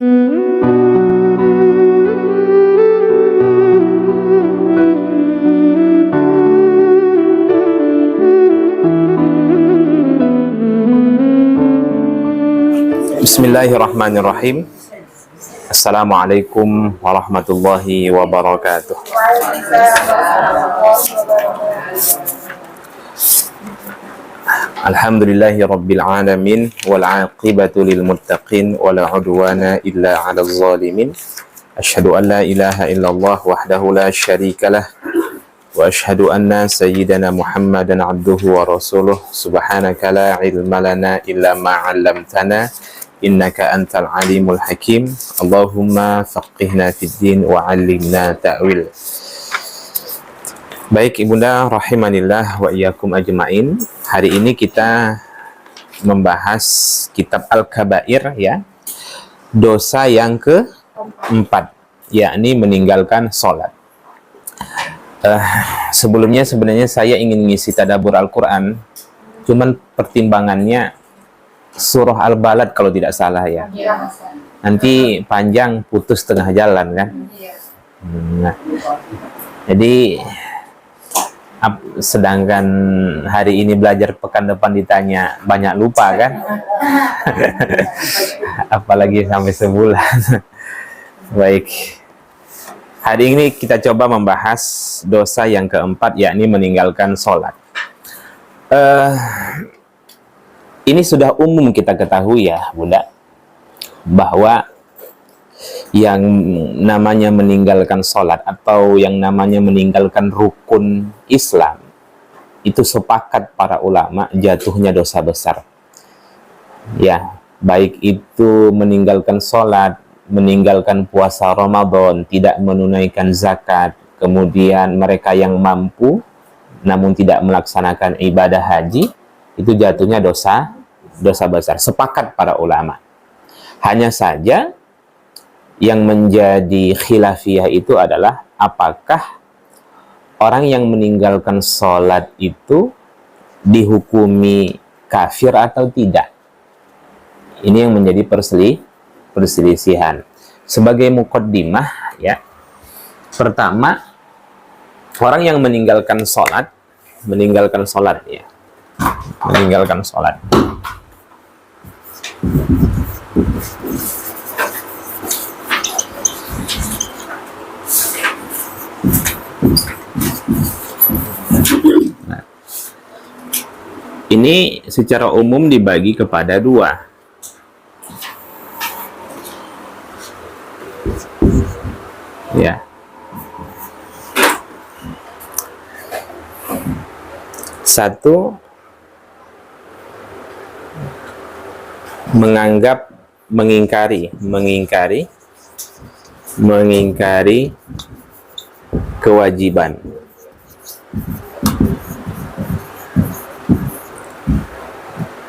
Bismillahirrahmanirrahim. Assalamualaikum warahmatullahi wabarakatuh. Alhamdulillahi rabbil alamin wal aqibatu lil muttaqin wala udwana illa 'alal zalimin. Asyhadu an la ilaha illallah wahdahu la syarikalah wa asyhadu anna sayyidana Muhammadan 'abduhu wa rasuluh. Subhanaka la ilma lana illa ma 'allamtana innaka antal alimul hakim. Allahumma faqihna fid din wa 'allimna ta'wil. Baik ibunda rahimanillah wa iyyakum ajmain. Hari ini kita membahas kitab Al-Kabair, ya. Dosa yang keempat, yakni meninggalkan sholat. Sebelumnya sebenarnya saya ingin ngisi tadabbur Al-Quran, cuman pertimbangannya surah Al-Balad kalau tidak salah, ya. Nanti panjang, putus tengah jalan kan. Nah, jadi sedangkan hari ini belajar, pekan depan ditanya banyak lupa kan. Apalagi sampai sebulan. Baik, hari ini kita coba membahas dosa yang keempat, yakni meninggalkan sholat. Ini sudah umum kita ketahui, ya bunda, bahwa yang namanya meninggalkan sholat atau yang namanya meninggalkan rukun Islam itu sepakat para ulama jatuhnya dosa besar, ya. Baik itu meninggalkan sholat, meninggalkan puasa Ramadan, tidak menunaikan zakat, kemudian mereka yang mampu namun tidak melaksanakan ibadah haji, itu jatuhnya dosa besar, sepakat para ulama. Hanya saja yang menjadi khilafiyah itu adalah apakah orang yang meninggalkan sholat itu dihukumi kafir atau tidak. Ini yang menjadi perselisihan. Sebagai muqaddimah, ya, pertama, orang yang meninggalkan sholat, ya, meninggalkan sholat. Nah, ini secara umum dibagi kepada dua. Ya. Satu, mengingkari kewajiban.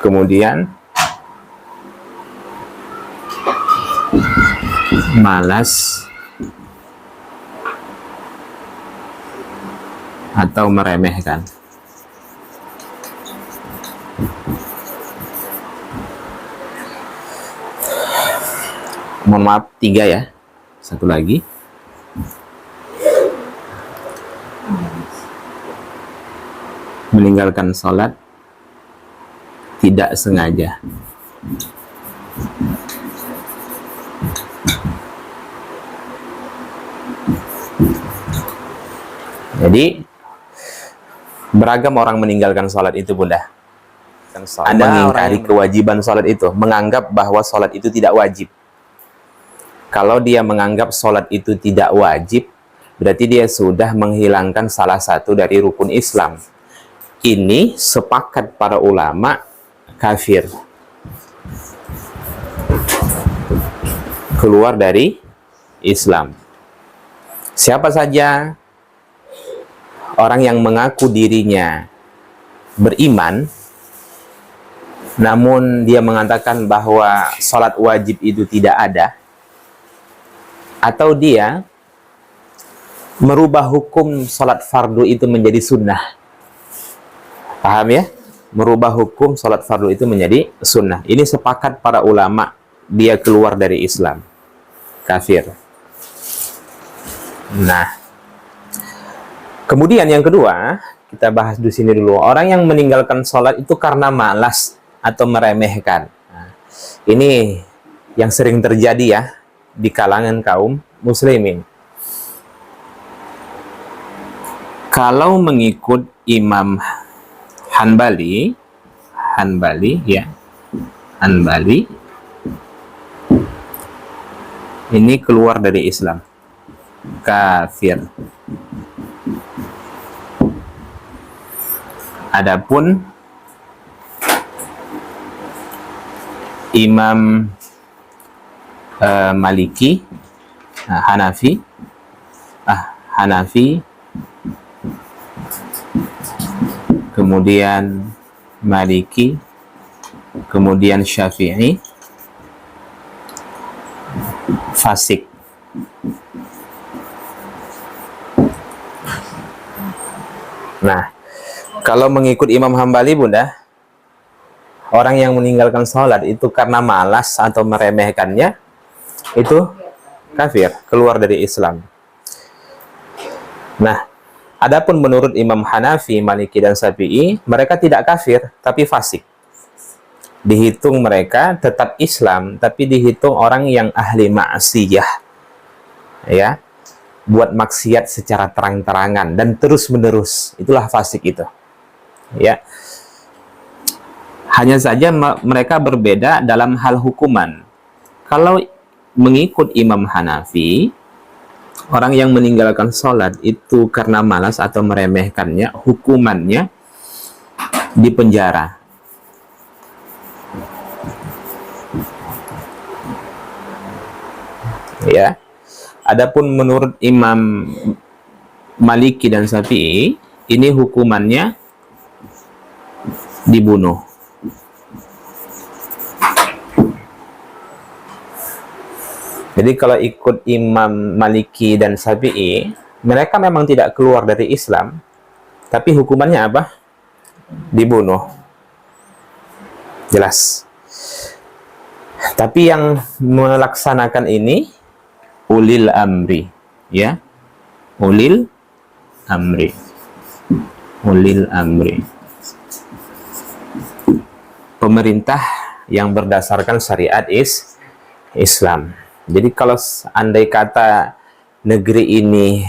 Kemudian malas atau meremehkan. Mohon maaf, 3 ya. Satu lagi. Meninggalkan sholat tidak sengaja. Jadi beragam orang meninggalkan sholat itu, bunda. Ada mengingkari kewajiban sholat itu, menganggap bahwa sholat itu tidak wajib. Kalau dia menganggap sholat itu tidak wajib, berarti dia sudah menghilangkan salah satu dari rukun Islam. Ini sepakat para ulama kafir, keluar dari Islam. Siapa saja orang yang mengaku dirinya beriman, namun dia mengatakan bahwa sholat wajib itu tidak ada, atau dia merubah hukum sholat fardu itu menjadi sunnah. Paham ya? Merubah hukum sholat fardu itu menjadi sunnah. Ini sepakat para ulama, dia keluar dari Islam. kafir. Nah, kemudian yang kedua, kita bahas di sini dulu. Orang yang meninggalkan sholat itu karena malas atau meremehkan. Nah, ini yang sering terjadi ya di kalangan kaum muslimin. Kalau mengikut Imam Hanbali ya, Hanbali ini keluar dari Islam, kafir. Adapun Imam Maliki, Hanafi, kemudian Maliki, kemudian Syafi'i, fasik. Nah, kalau mengikut Imam Hambali, Bunda, orang yang meninggalkan sholat itu karena malas atau meremehkannya, itu kafir, keluar dari Islam. Nah, adapun menurut Imam Hanafi, Maliki, dan Syafi'i, mereka tidak kafir, tapi fasik. Dihitung mereka tetap Islam, tapi dihitung orang yang ahli maksiyah, ya, buat maksiat secara terang-terangan dan terus-menerus. Itulah fasik itu, ya. Hanya saja mereka berbeda dalam hal hukuman. Kalau mengikut Imam Hanafi, orang yang meninggalkan sholat itu karena malas atau meremehkannya, hukumannya dipenjara. Ya. Adapun menurut Imam Maliki dan Syafi'i, ini hukumannya dibunuh. Jadi kalau ikut Imam Maliki dan Syafi'i, mereka memang tidak keluar dari Islam, tapi hukumannya apa? Dibunuh. Jelas. Tapi yang melaksanakan ini ulil amri, ya, ulil amri, pemerintah yang berdasarkan syariat Islam. Jadi kalau andai kata negeri ini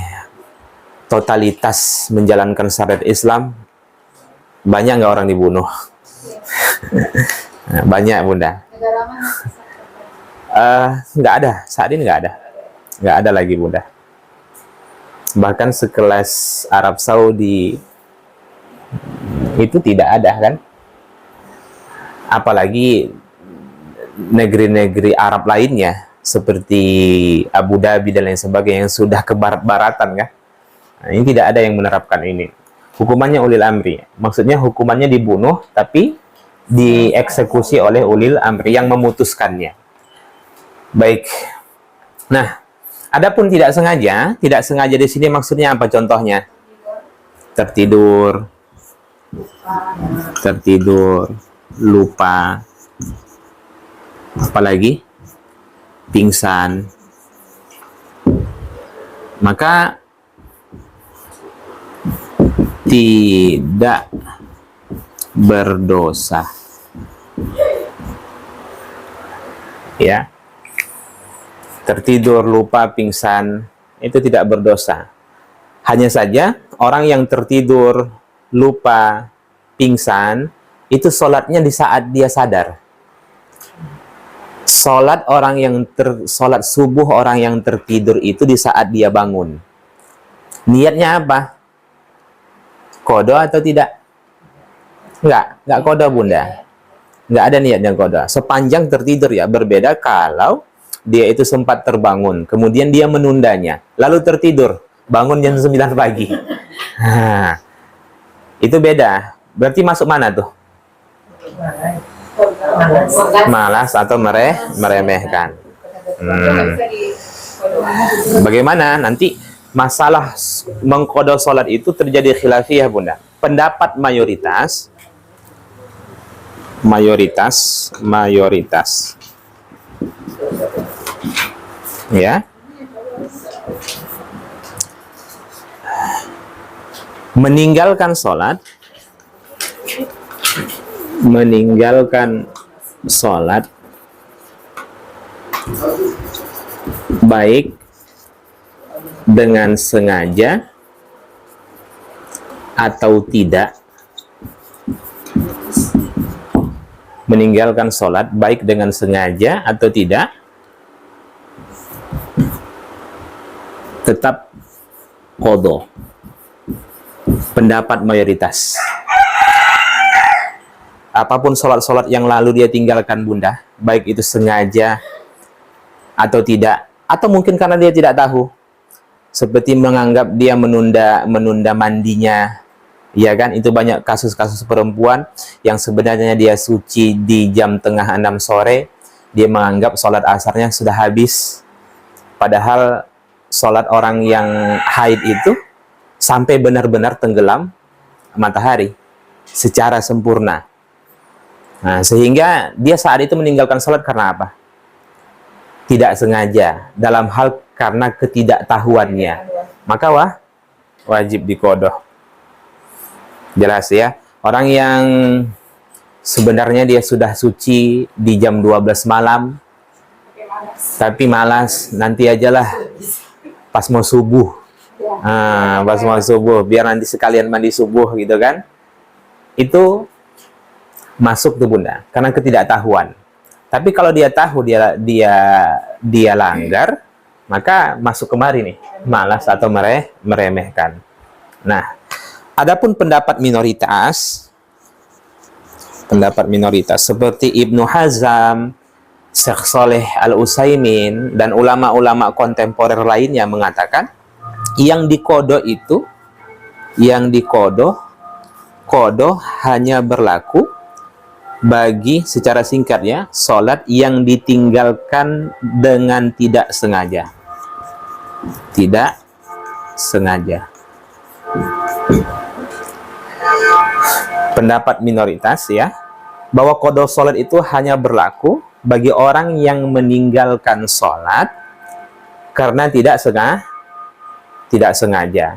totalitas menjalankan syariat Islam, banyak nggak orang dibunuh? Banyak, Bunda. Nggak ada, saat ini nggak ada lagi, Bunda. Bahkan sekelas Arab Saudi itu tidak ada, kan? Apalagi negeri-negeri Arab lainnya seperti Abu Dhabi dan lain sebagainya yang sudah ke barat-baratan, kan? Nah, ini tidak ada yang menerapkan ini. Hukumannya ulil amri, maksudnya hukumannya dibunuh tapi dieksekusi oleh ulil amri yang memutuskannya. Baik. Nah, adapun tidak sengaja di sini maksudnya apa contohnya? Tertidur, lupa, apalagi pingsan. Maka tidak berdosa. Ya. Tertidur, lupa, pingsan, itu tidak berdosa. Hanya saja orang yang tertidur, lupa, pingsan, itu sholatnya di saat dia sadar. Sholat subuh orang yang tertidur itu di saat dia bangun. Niatnya apa? Qadha atau tidak? Enggak qadha, Bunda. Enggak ada niatnya qadha. Sepanjang tertidur ya, berbeda kalau dia itu sempat terbangun, kemudian dia menundanya, lalu tertidur, bangun jam 9 pagi. Nah, itu beda. Berarti masuk mana tuh? Malas atau meremehkan. Bagaimana nanti masalah mengqadha sholat itu terjadi khilafiyah, Bunda. Pendapat mayoritas Ya. Meninggalkan sholat baik dengan sengaja atau tidak, meninggalkan sholat baik dengan sengaja atau tidak, tetap qadha. Pendapat mayoritas. Apapun sholat-sholat yang lalu dia tinggalkan bunda, baik itu sengaja atau tidak, atau mungkin karena dia tidak tahu, seperti menganggap dia menunda mandinya, ya kan? Itu banyak kasus-kasus perempuan yang sebenarnya dia suci di jam tengah 6 sore, dia menganggap sholat asarnya sudah habis, padahal sholat orang yang haid itu sampai benar-benar tenggelam matahari secara sempurna. Nah, sehingga dia saat itu meninggalkan sholat karena apa? Tidak sengaja, dalam hal karena ketidaktahuannya. Maka wajib diqadha. Jelas ya? Orang yang sebenarnya dia sudah suci di jam 12 malam, tapi malas, nanti ajalah pas mau subuh. Pas mau subuh, biar nanti sekalian mandi subuh gitu kan. Itu masuk tuh bunda, karena ketidaktahuan. Tapi kalau dia tahu dia langgar, maka masuk kemari nih, malas atau meremehkan. Nah, adapun pendapat minoritas seperti Ibnu Hazm, Syekh Shalih Al-Utsaimin, dan ulama-ulama kontemporer lainnya mengatakan yang diqadha itu, qadha hanya berlaku bagi, secara singkatnya, sholat yang ditinggalkan dengan tidak sengaja. Tidak sengaja. Pendapat minoritas ya, bahwa qadha sholat itu hanya berlaku bagi orang yang meninggalkan sholat karena tidak sengaja.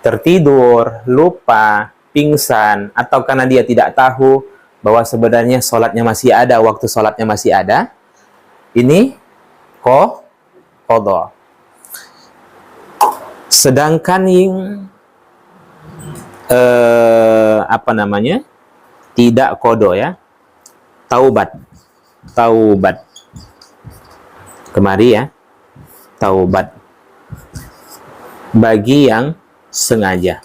Tertidur, lupa, pingsan, atau karena dia tidak tahu bahwa sebenarnya sholatnya masih ada, waktu sholatnya masih ada, ini qadha. Sedangkan yang tidak qadha ya, taubat. Kemari ya, taubat bagi yang sengaja.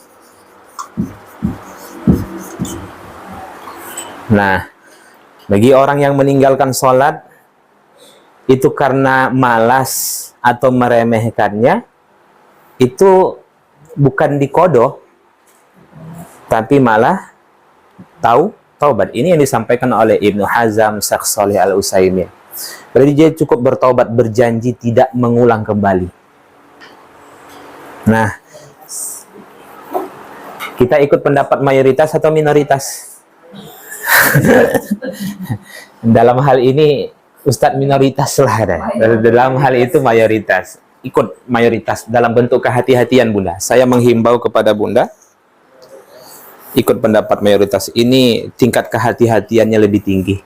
Nah, bagi orang yang meninggalkan sholat itu karena malas atau meremehkannya, itu bukan diqadha, tapi malah taubat. Ini yang disampaikan oleh Ibnu Hazm, Syekh Shalih Al-Utsaimin. Berarti dia cukup bertaubat, berjanji tidak mengulang kembali. Nah, kita ikut pendapat mayoritas atau minoritas? Dalam hal ini Ustadz minoritas lah. Dalam hal itu mayoritas. Ikut mayoritas dalam bentuk kehati-hatian bunda. Saya menghimbau kepada bunda, ikut pendapat mayoritas ini, tingkat kehati-hatiannya lebih tinggi.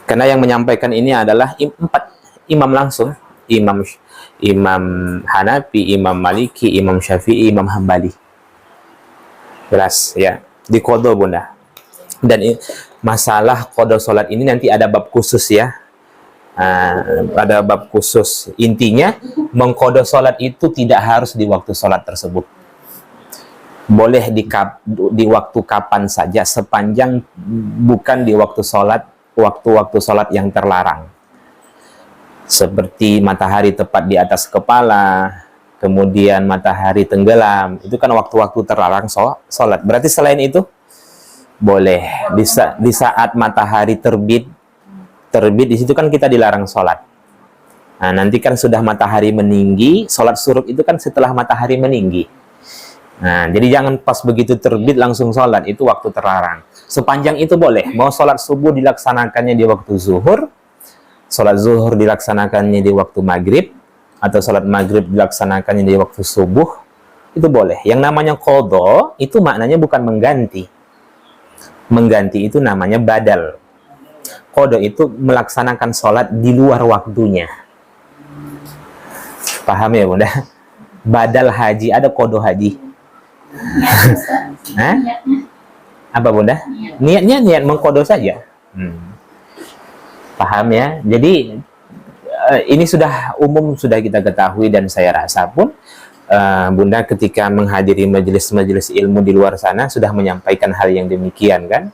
Karena yang menyampaikan ini adalah 4 imam langsung. Imam Hanafi, Imam Maliki, Imam Syafi'i, Imam Hambali. Jelas ya, diqadha bunda. Dan masalah qadha sholat ini nanti ada bab khusus ya. Ada bab khusus. Intinya, mengqadha sholat itu tidak harus di waktu sholat tersebut. Boleh di waktu kapan saja, sepanjang bukan di waktu sholat, waktu-waktu sholat yang terlarang. Seperti matahari tepat di atas kepala, kemudian matahari tenggelam, itu kan waktu-waktu terlarang sholat. Berarti selain itu, boleh. Di saat matahari terbit di situ kan kita dilarang sholat. Nah, nanti kan sudah matahari meninggi, sholat syuruk itu kan setelah matahari meninggi. Nah, jadi jangan pas begitu terbit langsung sholat, itu waktu terlarang. Sepanjang itu boleh. Mau sholat subuh dilaksanakannya di waktu zuhur, sholat zuhur dilaksanakannya di waktu maghrib, atau sholat maghrib dilaksanakannya di waktu subuh, itu boleh. Yang namanya qadha itu maknanya bukan mengganti. Mengganti itu namanya badal. Qadha itu melaksanakan sholat di luar waktunya. Paham ya Bunda? Badal haji, ada qadha haji. Hah? Apa Bunda? Niatnya niat mengqadha saja. Paham ya? Jadi ini sudah umum, sudah kita ketahui, dan saya rasa pun Bunda ketika menghadiri majelis-majelis ilmu di luar sana sudah menyampaikan hal yang demikian kan.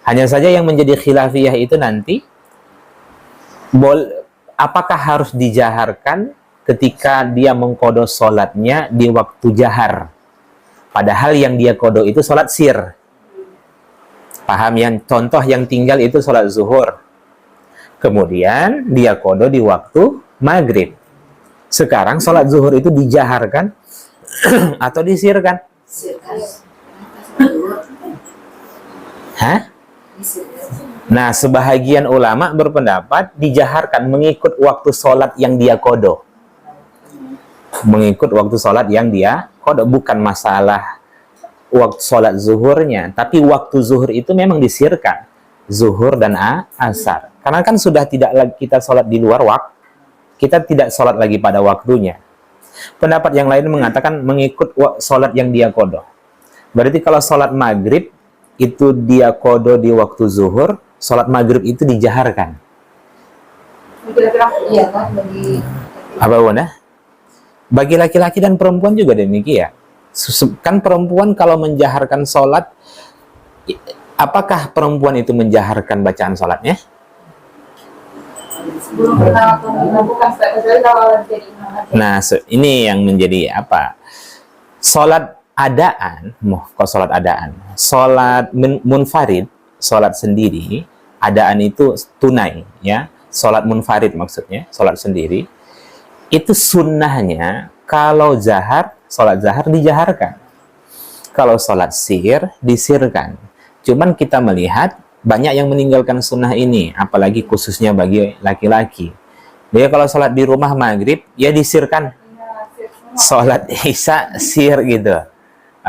Hanya saja yang menjadi khilafiyah itu nanti apakah harus dijaharkan ketika dia mengqadha sholatnya di waktu jahar, padahal yang dia qadha itu sholat sir. Paham? Yang contoh yang tinggal itu sholat zuhur, kemudian dia qadha di waktu maghrib. Sekarang sholat zuhur itu dijaharkan atau disirkan? Hah? Nah, sebahagian ulama berpendapat dijaharkan mengikut waktu sholat yang dia qadha. Mengikut waktu sholat yang dia qadha, bukan masalah waktu sholat zuhurnya, tapi waktu zuhur itu memang disirkan, zuhur dan asar. Karena kan sudah tidak lagi kita sholat di luar waktu, kita tidak sholat lagi pada waktunya. Pendapat yang lain mengatakan mengikut sholat yang dia qadha. Berarti kalau sholat maghrib itu dia qadha di waktu zuhur, sholat maghrib itu dijaharkan. Iya kan, bagi Apa Bunda? Bagi laki-laki dan perempuan juga demikian. Kan perempuan kalau menjaharkan sholat, apakah perempuan itu menjaharkan bacaan sholatnya? Nah, ini yang menjadi apa? Sholat adaan, kok sholat adaan? Sholat munfarid, sholat sendiri, adaan itu tunai, ya. Sholat munfarid maksudnya, sholat sendiri. Itu sunnahnya, kalau zahar, sholat zahar dijaharkan. Kalau sholat sir, disirkan. Cuman kita melihat banyak yang meninggalkan sunnah ini, apalagi khususnya bagi laki-laki. Dia kalau sholat di rumah maghrib, ya disirkan. Sholat isya, sir gitu.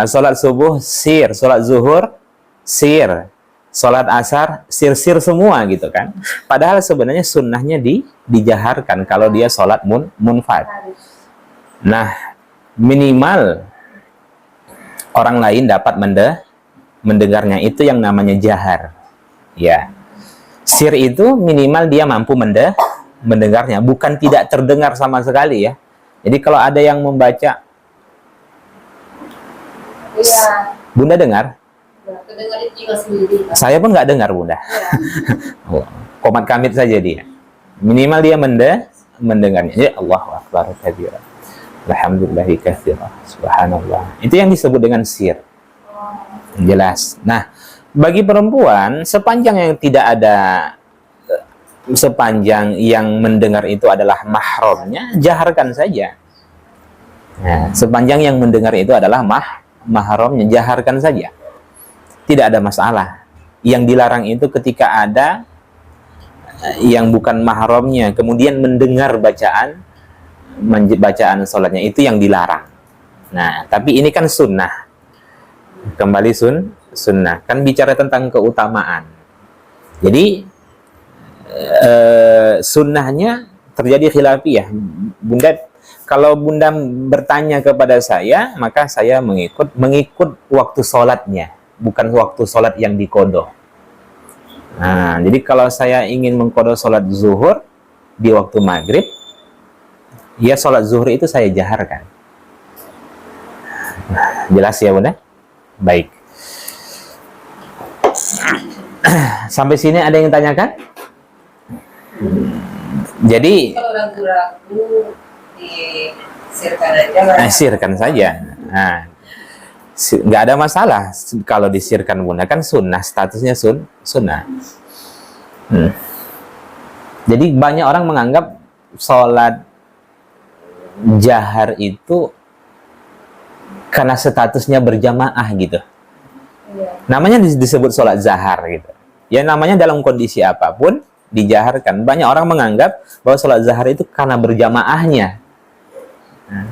Sholat subuh, sir. Sholat zuhur, sir. Sholat asar, sir-sir semua gitu kan. Padahal sebenarnya sunnahnya dijaharkan kalau dia sholat munfard. Nah, minimal orang lain dapat mendengarnya, itu yang namanya jahar. Ya, sir itu minimal dia mampu mendengarnya, bukan tidak terdengar sama sekali ya. Jadi kalau ada yang membaca, iya. Bunda dengar? Kedengar itu juga sendiri. Saya pun nggak dengar Bunda. Ya. Komat kamit saja dia. Minimal dia mendengarnya. Ya Allahu Akbar kabira. Alhamdulillahi katsira. Subhanallah. Itu yang disebut dengan sir. Jelas. Nah, bagi perempuan, sepanjang yang mendengar itu adalah mahramnya, jaharkan saja. Nah, sepanjang yang mendengar itu adalah mahramnya, jaharkan saja. Tidak ada masalah. Yang dilarang itu ketika ada yang bukan mahramnya, kemudian mendengar bacaan sholatnya, itu yang dilarang. Nah, tapi ini kan sunnah. Kembali sunnah. Kan bicara tentang keutamaan. Jadi, sunnahnya terjadi khilafiyah. Bunda, kalau Bunda bertanya kepada saya, maka saya mengikut waktu sholatnya, bukan waktu sholat yang diqadha. Nah, jadi kalau saya ingin mengqadha sholat zuhur di waktu maghrib, ya sholat zuhur itu saya jaharkan. Jelas ya Bunda? Baik. Sampai sini ada yang tanyakan? Jadi Kalau ragu-ragu disirkan aja. sirkan saja. Nah, nggak ada masalah kalau disirkan Bunda, kan sunnah, statusnya sunnah. Jadi banyak orang menganggap sholat jahar itu karena statusnya berjamaah gitu. Iya. Namanya disebut sholat zahar gitu. Ya namanya dalam kondisi apapun dijaharkan. Banyak orang menganggap bahwa sholat zahar itu karena berjamaahnya. Nah,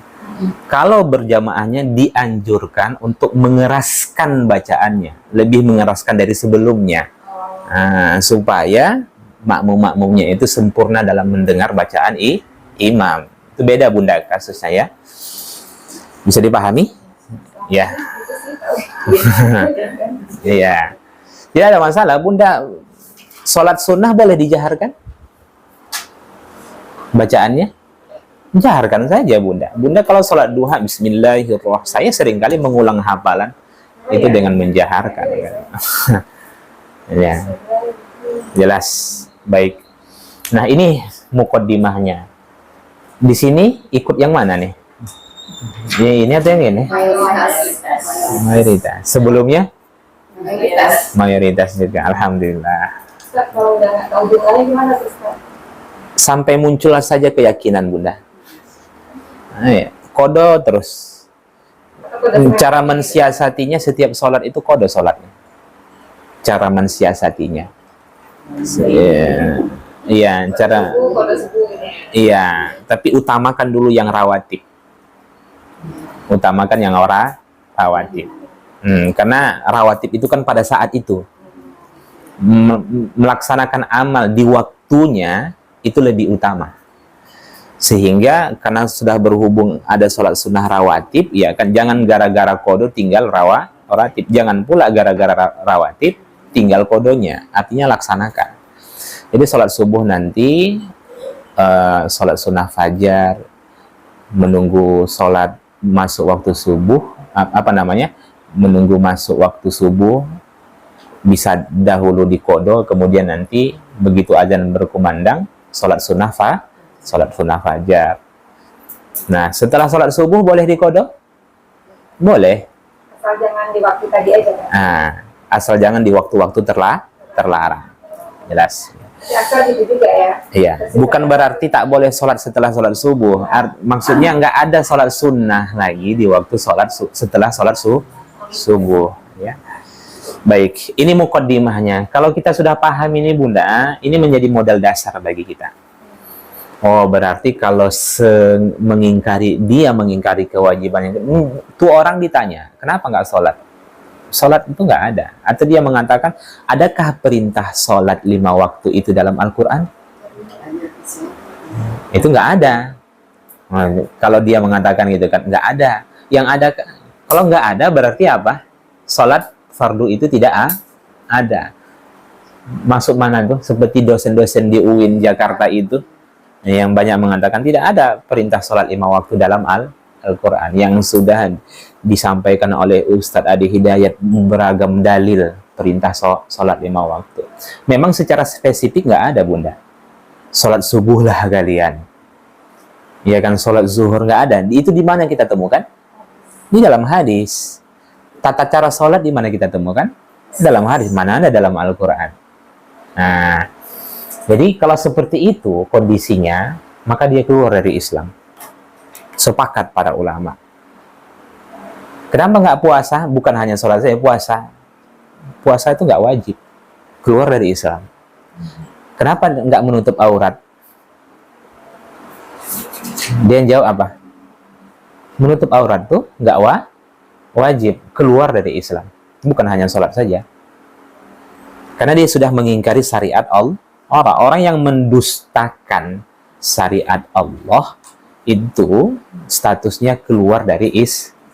kalau berjamaahnya dianjurkan untuk mengeraskan bacaannya, lebih mengeraskan dari sebelumnya, supaya makmum-makmumnya itu sempurna dalam mendengar bacaan imam. Itu beda Bunda kasusnya ya. Bisa dipahami? Ya. Iya. Tidak ada masalah Bunda. Sholat sunnah boleh dijaharkan? Bacaannya? Jaharkan saja Bunda. Bunda kalau sholat duha Bismillahirrahmanirrahim, saya seringkali mengulang hafalan itu dengan menjaharkan. Ya. Jelas. Baik. Nah, ini muqaddimahnya. Di sini ikut yang mana nih? Ini atau yang ini? Mayoritas. Sebelumnya? Mayoritas juga. Alhamdulillah. Kalau udah nggak tahu detailnya gimana tuh Ustaz? Sampai muncul saja keyakinan Bunda. Kodo terus. Cara mensiasatinya setiap sholat itu kodo sholatnya. Cara mensiasatinya. Iya, cara. Iya, tapi utamakan dulu yang rawatib. Utamakan yang rawatib. Karena rawatib itu kan pada saat itu melaksanakan amal di waktunya itu lebih utama. Sehingga karena sudah berhubung ada sholat sunnah rawatib, ya kan jangan gara-gara kodo tinggal rawatib. Jangan pula gara-gara rawatib tinggal kodonya. Artinya laksanakan. Jadi sholat subuh nanti, sholat sunnah fajar, menunggu sholat masuk waktu subuh, menunggu masuk waktu subuh, bisa dahulu di kodo, kemudian nanti begitu azan berkumandang, sholat sunnah fajar. Nah, setelah sholat subuh boleh dikodo? Boleh. Asal jangan di waktu tadi aja kan? Asal jangan di waktu-waktu terlarang. Jelas. Asal gitu juga ya? Iya. Bukan berarti tak boleh sholat setelah sholat subuh. Maksudnya nggak ada sholat sunnah lagi di waktu setelah sholat subuh. Ya. Baik. Ini muqaddimahnya. Kalau kita sudah paham ini Bunda, ini menjadi modal dasar bagi kita. Oh, berarti kalau mengingkari kewajibannya, tuh orang ditanya, kenapa nggak sholat? Sholat itu nggak ada. Atau dia mengatakan, adakah perintah sholat 5 waktu itu dalam Al-Quran? Itu nggak ada. Nah, kalau dia mengatakan gitu kan, nggak ada. Yang ada, kalau nggak ada berarti apa? Sholat fardu itu tidak ada. Masuk mana tuh? Seperti dosen-dosen di UIN Jakarta itu, yang banyak mengatakan tidak ada perintah sholat 5 waktu dalam Al-Quran, yang sudah disampaikan oleh Ustadz Adi Hidayat beragam dalil perintah sholat 5 waktu. Memang secara spesifik nggak ada Bunda. Sholat subuh lah kalian, ya kan, sholat zuhur nggak ada. Itu di mana kita temukan? Di dalam hadis. Tata cara sholat di mana kita temukan? Dalam hadis. Mana ada dalam Al-Quran? Nah, jadi kalau seperti itu kondisinya, maka dia keluar dari Islam. Sepakat para ulama. Kenapa nggak puasa? Bukan hanya sholat saja, puasa. Puasa itu nggak wajib. Keluar dari Islam. Kenapa nggak menutup aurat? Dia jawab apa? Menutup aurat tuh nggak wajib. Keluar dari Islam. Bukan hanya sholat saja. Karena dia sudah mengingkari syariat Allah. Orang yang mendustakan syariat Allah itu statusnya keluar dari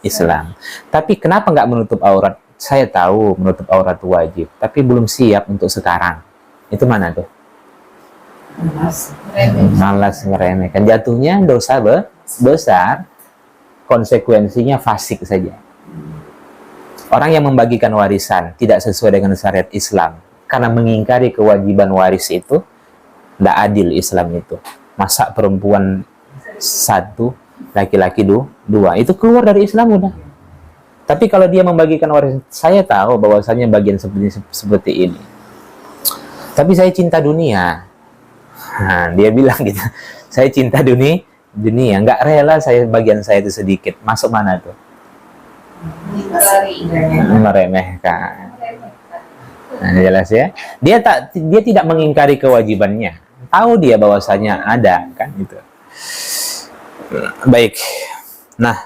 Islam. Tapi kenapa nggak menutup aurat? Saya tahu menutup aurat itu wajib, tapi belum siap untuk sekarang. Itu mana tuh? Malas meremehkan. Jatuhnya dosa besar, konsekuensinya fasik saja. Orang yang membagikan warisan tidak sesuai dengan syariat Islam, karena mengingkari kewajiban waris itu, tidak adil Islam itu. Masa perempuan 1, laki-laki 2, itu keluar dari Islam udah. Tapi kalau dia membagikan warisan, saya tahu bahwasanya bagian seperti ini. Tapi saya cinta dunia. Nah, dia bilang gitu, saya cinta dunia, nggak rela saya bagian saya itu sedikit. Masuk mana tuh? Meremehkan. Nah, jelas ya. Dia tidak mengingkari kewajibannya. Tahu dia bahwasanya ada kan itu. Baik. Nah,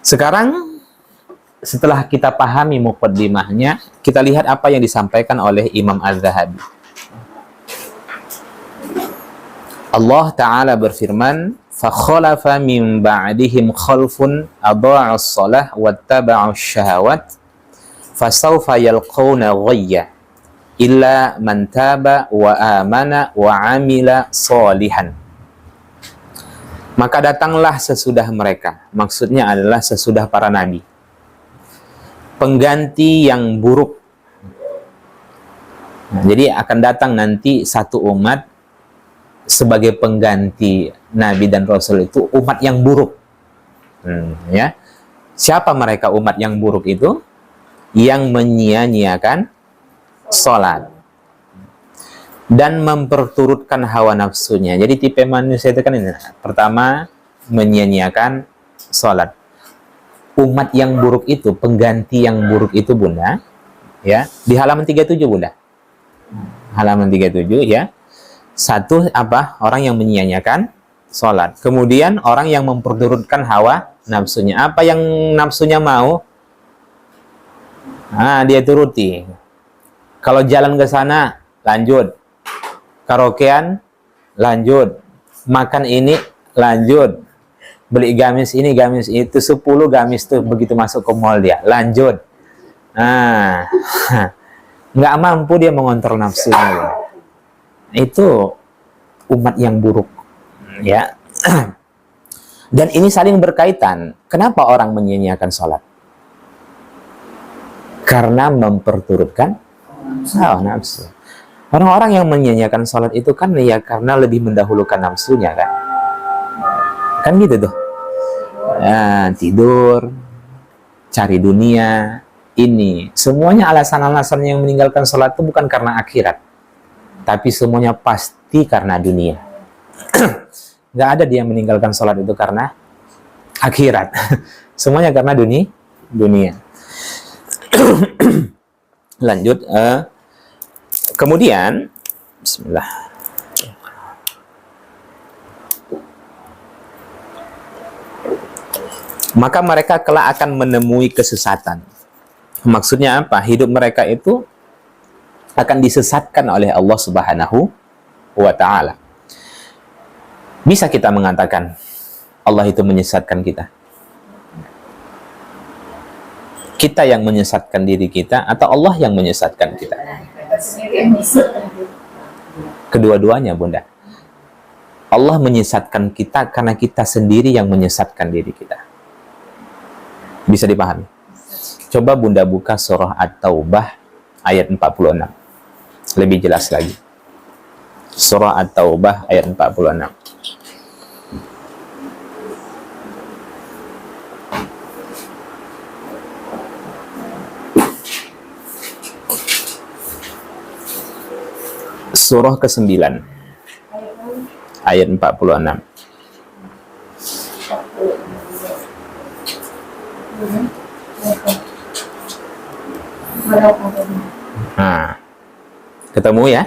sekarang setelah kita pahami muqaddimahnya, kita lihat apa yang disampaikan oleh Imam Az-Zahabi. Allah Ta'ala berfirman, فَخَلَفَ مِنْ بَعْدِهِمْ خَلْفٌ أَضَاعُوا الصَّلَاةَ وَاتَّبَعُوا الشَّهَوَاتِ فَسَوْفَ يَلْقَوْنَ غَيًّا إِلَّا مَنْ تَابَ وَآمَنَ وَعَمِلَ صَالِحًا. Maka datanglah sesudah mereka, maksudnya adalah sesudah para nabi, pengganti yang buruk. Nah, jadi akan datang nanti satu umat sebagai pengganti nabi dan rasul itu, umat yang buruk. Ya, siapa mereka umat yang buruk itu? Yang menyia-nyiakan sholat dan memperturutkan hawa nafsunya. Jadi tipe manusia itu kan ini. Pertama, menyia-nyiakan sholat. Umat yang buruk itu, pengganti yang buruk itu, Bunda, ya, di halaman 37, Bunda. Halaman 37, ya. Satu, apa? Orang yang menyia-nyiakan sholat. Kemudian, orang yang memperturutkan hawa nafsunya. Apa yang nafsunya mau? Nah, dia turuti. Kalau jalan ke sana, lanjut. Karaokean, lanjut. Makan ini, lanjut. Beli gamis ini, gamis itu, 10 gamis tuh begitu masuk ke mall dia, lanjut. Nah, nggak mampu dia mengontrol nafsunya. Itu umat yang buruk, ya. Dan ini saling berkaitan. Kenapa orang menyia-nyiakan sholat? Karena memperturutkan hawa nafsu. Orang-orang yang menyia-nyiakan sholat itu kan ya karena lebih mendahulukan nafsunya, kan? Kan gitu tuh. Nah, tidur, cari dunia, ini. Semuanya alasan-alasan yang meninggalkan sholat itu bukan karena akhirat. Tapi semuanya pasti karena dunia. Nggak ada dia meninggalkan sholat itu karena akhirat. Semuanya karena dunia. Lanjut. Kemudian, bismillah. Maka mereka kelak akan menemui kesesatan. Maksudnya apa? Hidup mereka itu akan disesatkan oleh Allah Subhanahu wa Ta'ala. Bisa kita mengatakan Allah itu menyesatkan kita? Kita yang menyesatkan diri kita atau Allah yang menyesatkan kita? Kedua-duanya, Bunda. Allah menyesatkan kita karena kita sendiri yang menyesatkan diri kita. Bisa dipahami? Coba Bunda buka surah At-Taubah ayat 46. Lebih jelas lagi. Surah At-Taubah ayat 46. Surah ke-9 ayat 46. Nah, ketemu ya?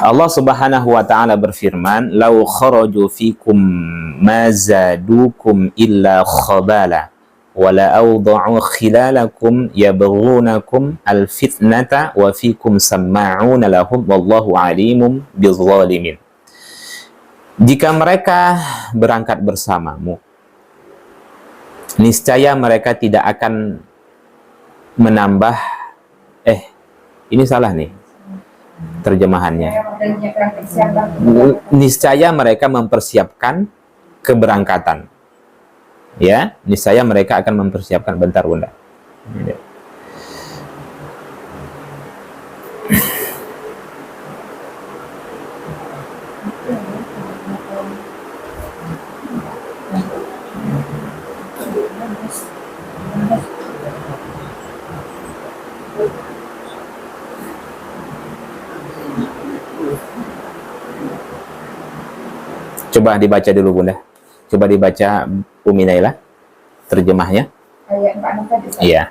Allah Subhanahu wa Ta'ala berfirman, "Lau kharaju fikum ma zadukum illa khabala wa la awda'u khilalakum yabghunakum al-fitnata wa fikum samma'una lahum wallahu alimum bizzalimin." Jika mereka berangkat bersamamu, niscaya mereka tidak akan menambah ini salah nih terjemahannya. Niscaya mereka mempersiapkan keberangkatan. Ya, niscaya mereka akan mempersiapkan. Bentar, Bunda. Coba dibaca dulu, Bunda. Coba dibaca Umi Naila terjemahnya. Ayat 46 tadi. Iya.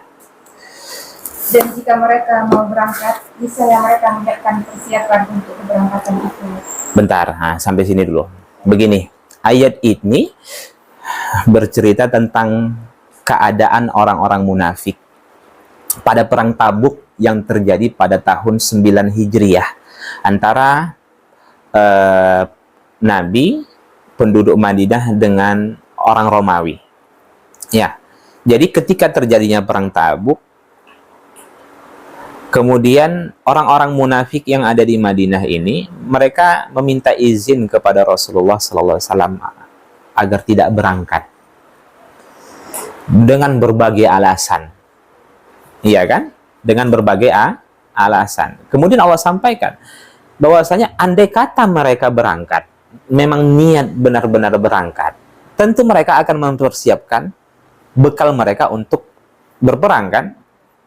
Dan jika mereka mau berangkat, niscaya mereka menyiapkan persiapan untuk keberangkatan itu. Bentar, sampai sini dulu. Begini, ayat ini bercerita tentang keadaan orang-orang munafik pada perang Tabuk yang terjadi pada tahun 9 Hijriah antara Nabi, penduduk Madinah dengan orang Romawi. Ya, jadi ketika terjadinya perang Tabuk, kemudian orang-orang munafik yang ada di Madinah ini, mereka meminta izin kepada Rasulullah SAW agar tidak berangkat dengan berbagai alasan. Iya kan? Dengan berbagai alasan. Kemudian Allah sampaikan bahwasanya andai kata mereka berangkat, memang niat benar-benar berangkat, tentu mereka akan mempersiapkan bekal mereka untuk berperang kan?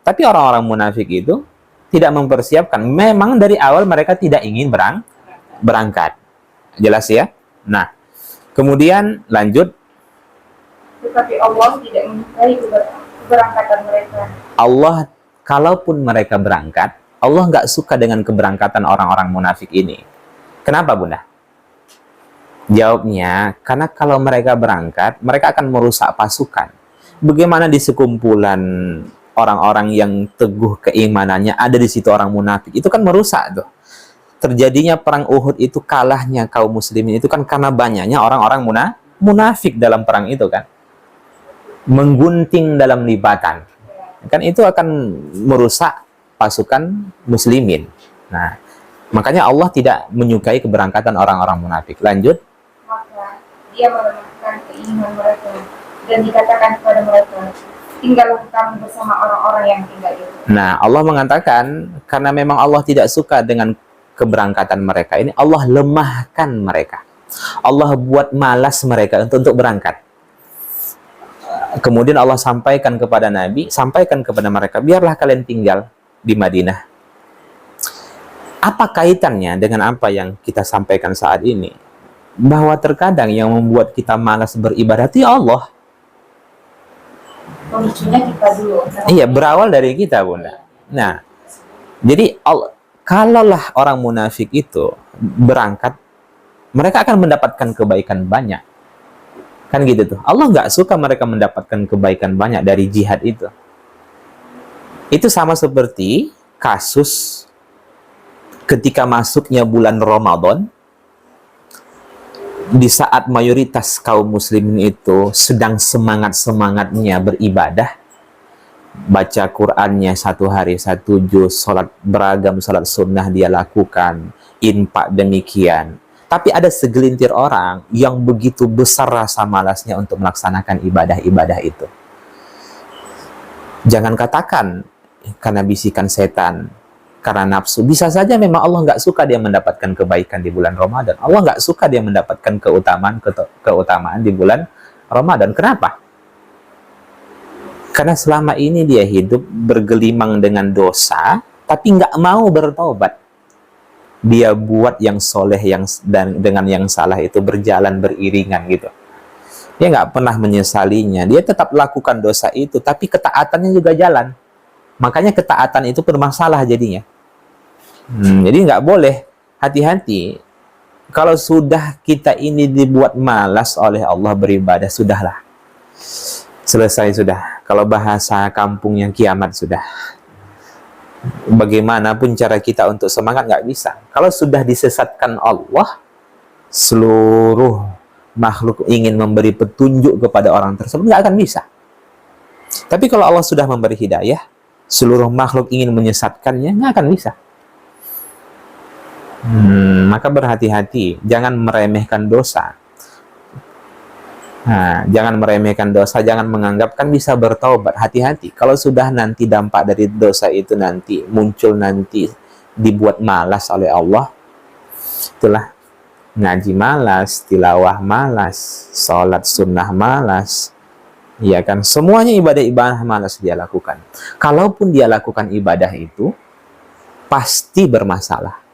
Tapi orang-orang munafik itu tidak mempersiapkan. Memang dari awal mereka tidak ingin berangkat. Jelas ya? Nah, kemudian lanjut. Tetapi Allah tidak menyukai keberangkatan mereka. Allah, kalaupun mereka berangkat, Allah nggak suka dengan keberangkatan orang-orang munafik ini. Kenapa, Bunda? Jawabnya, karena kalau mereka berangkat, mereka akan merusak pasukan. Bagaimana di sekumpulan orang-orang yang teguh keimanannya ada di situ orang munafik, itu kan merusak tuh. Terjadinya perang Uhud itu, kalahnya kaum muslimin itu kan karena banyaknya orang-orang munafik dalam perang itu kan, menggunting dalam libatan kan, itu akan merusak pasukan muslimin. Nah, makanya Allah tidak menyukai keberangkatan orang-orang munafik. Lanjut. Maka dia melemahkan keimanan mereka dan dikatakan kepada mereka, tinggallah kamu bersama orang-orang yang tinggal itu. Nah, Allah mengatakan karena memang Allah tidak suka dengan keberangkatan mereka ini, Allah lemahkan mereka. Allah buat malas mereka untuk berangkat. Kemudian Allah sampaikan kepada Nabi, sampaikan kepada mereka, biarlah kalian tinggal di Madinah. Apa kaitannya dengan apa yang kita sampaikan saat ini? Bahwa terkadang yang membuat kita malas beribadah itu Allah. Pemicunya kita dulu. Iya, berawal dari kita, Bunda. Nah, jadi kalaulah orang munafik itu berangkat, mereka akan mendapatkan kebaikan banyak. Kan gitu tuh. Allah nggak suka mereka mendapatkan kebaikan banyak dari jihad itu. Itu sama seperti kasus ketika masuknya bulan Ramadan, di saat mayoritas kaum muslimin itu sedang semangat-semangatnya beribadah, baca Qur'annya 1 hari 1 juz, sholat beragam, sholat sunnah dia lakukan, infak demikian. Tapi ada segelintir orang yang begitu besar rasa malasnya untuk melaksanakan ibadah-ibadah itu. Jangan katakan karena bisikan setan, karena nafsu. Bisa saja memang Allah nggak suka dia mendapatkan kebaikan di bulan Ramadan. Allah nggak suka dia mendapatkan keutamaan di bulan Ramadan. Kenapa? Karena selama ini dia hidup bergelimang dengan dosa, tapi nggak mau bertobat. Dia buat yang soleh dan dengan yang salah itu berjalan beriringan gitu. Dia nggak pernah menyesalinya. Dia tetap lakukan dosa itu, tapi ketaatannya juga jalan. Makanya ketaatan itu bermasalah jadinya. Jadi nggak boleh, hati-hati. Kalau sudah kita ini dibuat malas oleh Allah beribadah, sudahlah. Selesai sudah. Kalau bahasa kampung yang kiamat sudah. Bagaimanapun cara kita untuk semangat nggak bisa. Kalau sudah disesatkan Allah, seluruh makhluk ingin memberi petunjuk kepada orang tersebut nggak akan bisa. Tapi kalau Allah sudah memberi hidayah, seluruh makhluk ingin menyesatkannya nggak akan bisa. Maka berhati-hati, jangan meremehkan dosa. Nah, jangan meremehkan dosa, jangan menganggap kan bisa bertaubat. Hati-hati, kalau sudah nanti dampak dari dosa itu nanti muncul, nanti dibuat malas oleh Allah, itulah ngaji malas, tilawah malas, sholat sunnah malas, ya kan, semuanya ibadah-ibadah malas dia lakukan. Kalaupun dia lakukan ibadah itu, pasti bermasalah.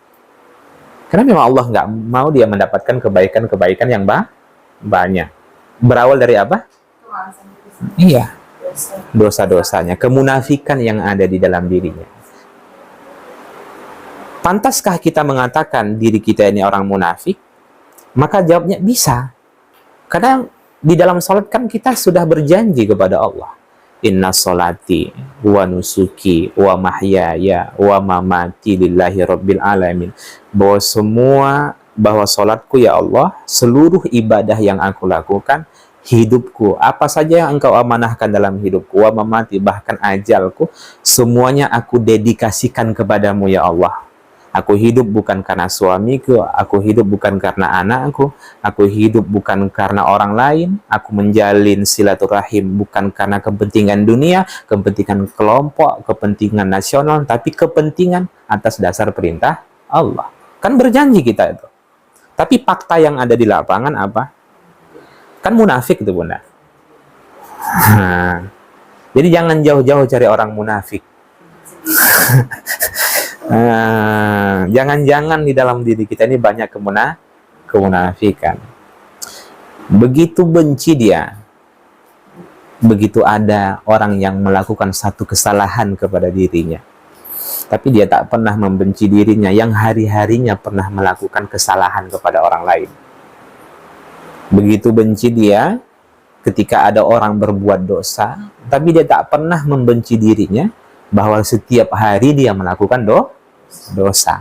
Karena memang Allah nggak mau dia mendapatkan kebaikan-kebaikan yang banyak. Berawal dari apa? Iya, dosa-dosanya, kemunafikan yang ada di dalam dirinya. Pantaskah kita mengatakan diri kita ini orang munafik? Maka jawabnya bisa. Karena di dalam sholat kan kita sudah berjanji kepada Allah. Inna sholati wa nusuki wa mahyaya wa mamati lillahi rabbil alamin. Bahwa sholatku ya Allah, seluruh ibadah yang aku lakukan, hidupku, apa saja yang engkau amanahkan dalam hidupku, wa mamati, bahkan ajalku, semuanya aku dedikasikan kepadamu ya Allah. Aku hidup bukan karena suamiku, aku hidup bukan karena anakku, aku hidup bukan karena orang lain, aku menjalin silaturahim bukan karena kepentingan dunia, kepentingan kelompok, kepentingan nasional, tapi kepentingan atas dasar perintah Allah. Kan berjanji kita itu. Tapi fakta yang ada di lapangan apa? Kan munafik itu, Bunda. Jadi jangan jauh-jauh cari orang munafik. Jangan-jangan di dalam diri kita ini banyak kemunafikan. Begitu benci dia, begitu ada orang yang melakukan satu kesalahan kepada dirinya, tapi dia tak pernah membenci dirinya yang hari-harinya pernah melakukan kesalahan kepada orang lain. Begitu benci dia ketika ada orang berbuat dosa, tapi dia tak pernah membenci dirinya bahwa setiap hari dia melakukan dosa.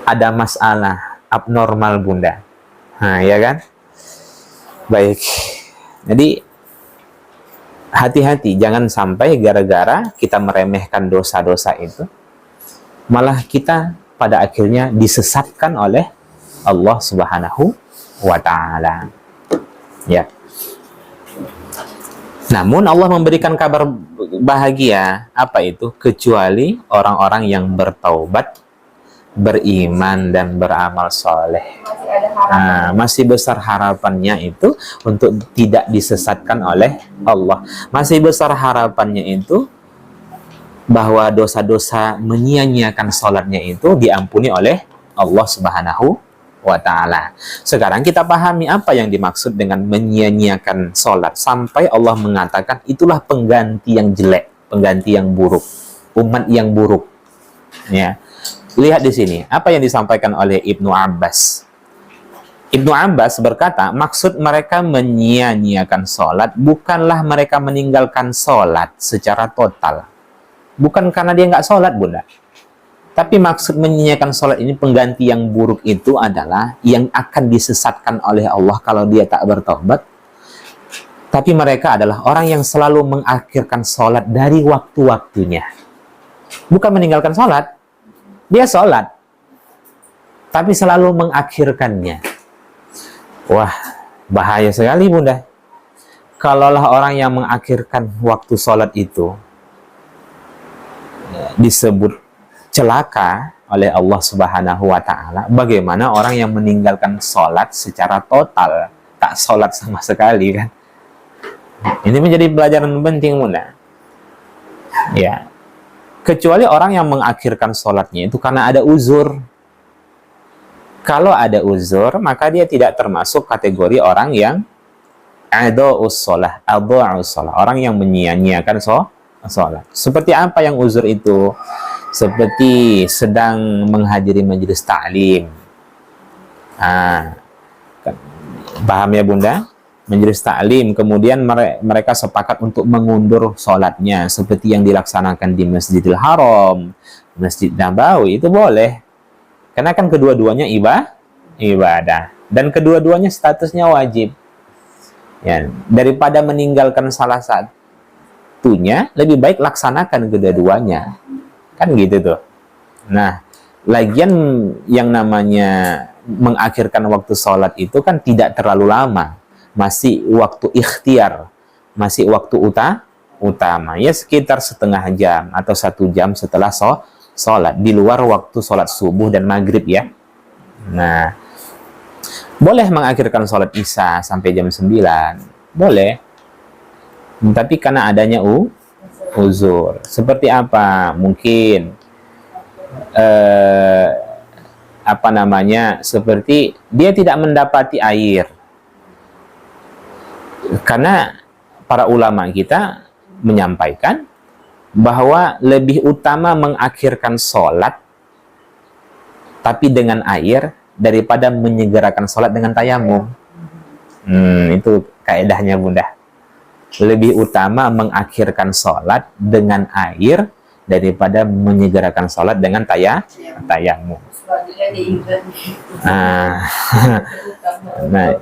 Ada masalah abnormal, Bunda. Ya kan? Baik. Jadi hati-hati, jangan sampai gara-gara kita meremehkan dosa-dosa itu, malah kita pada akhirnya disesatkan oleh Allah Subhanahu wa Ta'ala. Ya. Namun Allah memberikan kabar bahagia, apa itu? Kecuali orang-orang yang bertaubat, beriman dan beramal soleh. Masih besar harapannya itu untuk tidak disesatkan oleh Allah. Masih besar harapannya itu bahwa dosa-dosa menyia-nyiakan sholatnya itu diampuni oleh Allah Subhanahu wa Ta'ala. Sekarang kita pahami apa yang dimaksud dengan menyia-nyiakan sholat, sampai Allah mengatakan itulah pengganti yang jelek, pengganti yang buruk, umat yang buruk. Ya, lihat di sini apa yang disampaikan oleh Ibnu Abbas. Ibnu Abbas berkata, maksud mereka menyia-nyiakan sholat bukanlah mereka meninggalkan sholat secara total, bukan karena dia nggak sholat, Bunda. Tapi maksud menyia-nyiakan sholat ini, pengganti yang buruk itu adalah yang akan disesatkan oleh Allah kalau dia tak bertobat. Tapi mereka adalah orang yang selalu mengakhirkan sholat dari waktu-waktunya. Bukan meninggalkan sholat, dia sholat, tapi selalu mengakhirkannya. Wah, bahaya sekali, Bunda. Kalaulah orang yang mengakhirkan waktu sholat itu disebut celaka oleh Allah Subhanahu wa Ta'ala, bagaimana orang yang meninggalkan sholat secara total, tak sholat sama sekali, kan? Ini menjadi pelajaran penting, Bunda. Ya, kecuali orang yang mengakhirkan sholatnya itu karena ada uzur. Kalau ada uzur, maka dia tidak termasuk kategori orang yang adha'us sholah, orang yang menyia-nyiakan sholat. Seperti apa yang uzur itu? Seperti sedang menghadiri majelis ta'lim. Paham ya, Bunda? Majelis ta'lim, kemudian mereka sepakat untuk mengundur sholatnya, seperti yang dilaksanakan di Masjidil Haram, Masjid Nabawi, itu boleh. Karena kan kedua-duanya ibadah. Dan kedua-duanya statusnya wajib. Ya, daripada meninggalkan salah satunya, lebih baik laksanakan kedua-duanya. Kan gitu tuh. Nah, lagian yang namanya mengakhirkan waktu sholat itu kan tidak terlalu lama. Masih waktu ikhtiar. Masih waktu utama. Ya sekitar setengah jam atau 1 jam setelah sholat. Di luar waktu sholat subuh dan maghrib ya. Nah, boleh mengakhirkan sholat isya sampai jam 9. Boleh. Tapi karena adanya uzur. Seperti apa? Mungkin seperti dia tidak mendapati air. Karena para ulama kita menyampaikan bahwa lebih utama mengakhirkan sholat tapi dengan air daripada menyegerakan sholat dengan tayamum. Itu kaedahnya Bunda. Lebih utama mengakhirkan sholat dengan air daripada menyegerakan sholat dengan tayamum. Nah,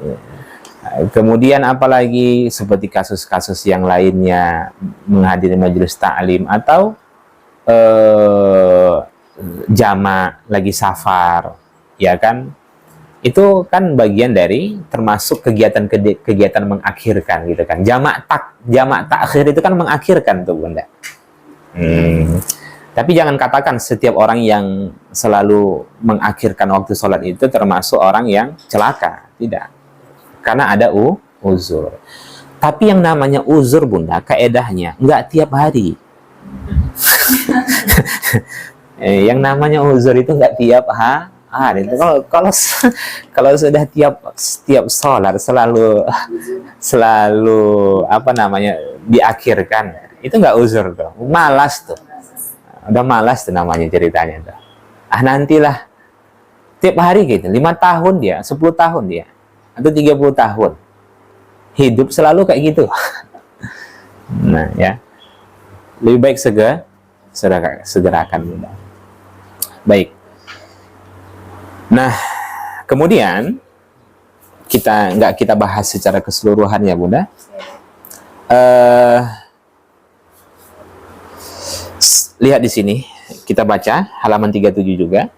kemudian apalagi seperti kasus-kasus yang lainnya, menghadiri majelis ta'lim atau jama lagi safar, ya kan? Itu kan bagian dari termasuk kegiatan mengakhirkan gitu kan. Jamak takhir itu kan mengakhirkan tuh Bunda. Tapi jangan katakan setiap orang yang selalu mengakhirkan waktu sholat itu termasuk orang yang celaka. Tidak. Karena ada uzur. Tapi yang namanya uzur Bunda, kaedahnya nggak tiap hari. Yang namanya uzur itu nggak tiap hari. Itu kalau sudah tiap sholat selalu diakhirkan, itu nggak uzur tuh, malas tuh, udah malas tuh namanya ceritanya tuh. Nantilah tiap hari gitu, 5 tahun dia, 10 tahun dia, atau 30 tahun hidup selalu kayak gitu. Nah ya, lebih baik segerakan Bunda. Baik. Nah, kemudian nggak kita bahas secara keseluruhan ya Bunda. Lihat di sini, kita baca halaman 37 juga.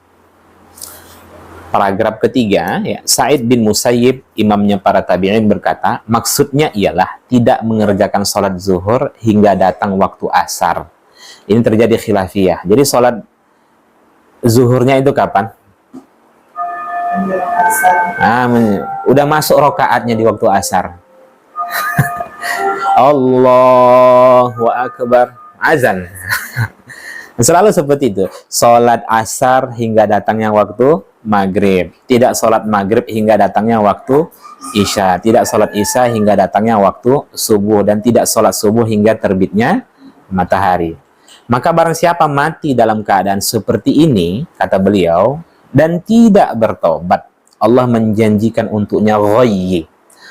Paragraf ketiga, ya, Sa'id bin Musayyib, imamnya para tabi'in berkata, maksudnya ialah tidak mengerjakan sholat zuhur hingga datang waktu asar. Ini terjadi khilafiyah. Jadi sholat zuhurnya itu kapan? Udah masuk rokaatnya di waktu asar. Allahu Akbar, azan. Selalu seperti itu. Sholat asar hingga datangnya waktu maghrib. Tidak sholat maghrib hingga datangnya waktu isya. Tidak sholat isya hingga datangnya waktu subuh. Dan tidak sholat subuh hingga terbitnya matahari. Maka barang siapa mati dalam keadaan seperti ini, kata beliau, dan tidak bertobat, Allah menjanjikan untuknya ghayyi.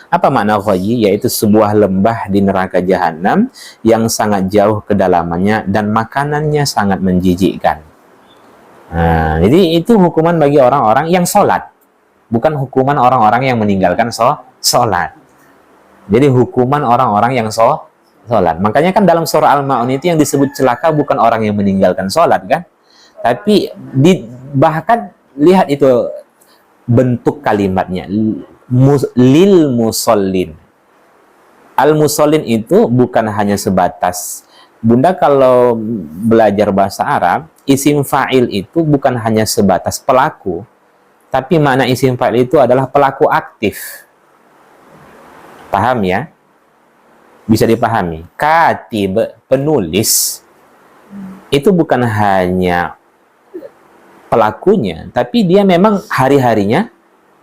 Apa makna ghayyi? Yaitu sebuah lembah di neraka jahanam yang sangat jauh kedalamannya dan makanannya sangat menjijikkan. Nah, jadi itu hukuman bagi orang-orang yang sholat, bukan hukuman orang-orang yang meninggalkan sholat. Jadi hukuman orang-orang yang sholat. Makanya kan dalam surah Al-Ma'un itu yang disebut celaka bukan orang yang meninggalkan sholat kan, tapi bahkan lihat itu bentuk kalimatnya, lil musallin. Al-musallin itu bukan hanya sebatas, Bunda kalau belajar bahasa Arab, isim fa'il itu bukan hanya sebatas pelaku, tapi makna isim fa'il itu adalah pelaku aktif. Paham ya? Bisa dipahami. Katib, penulis, itu bukan hanya pelakunya, tapi dia memang hari-harinya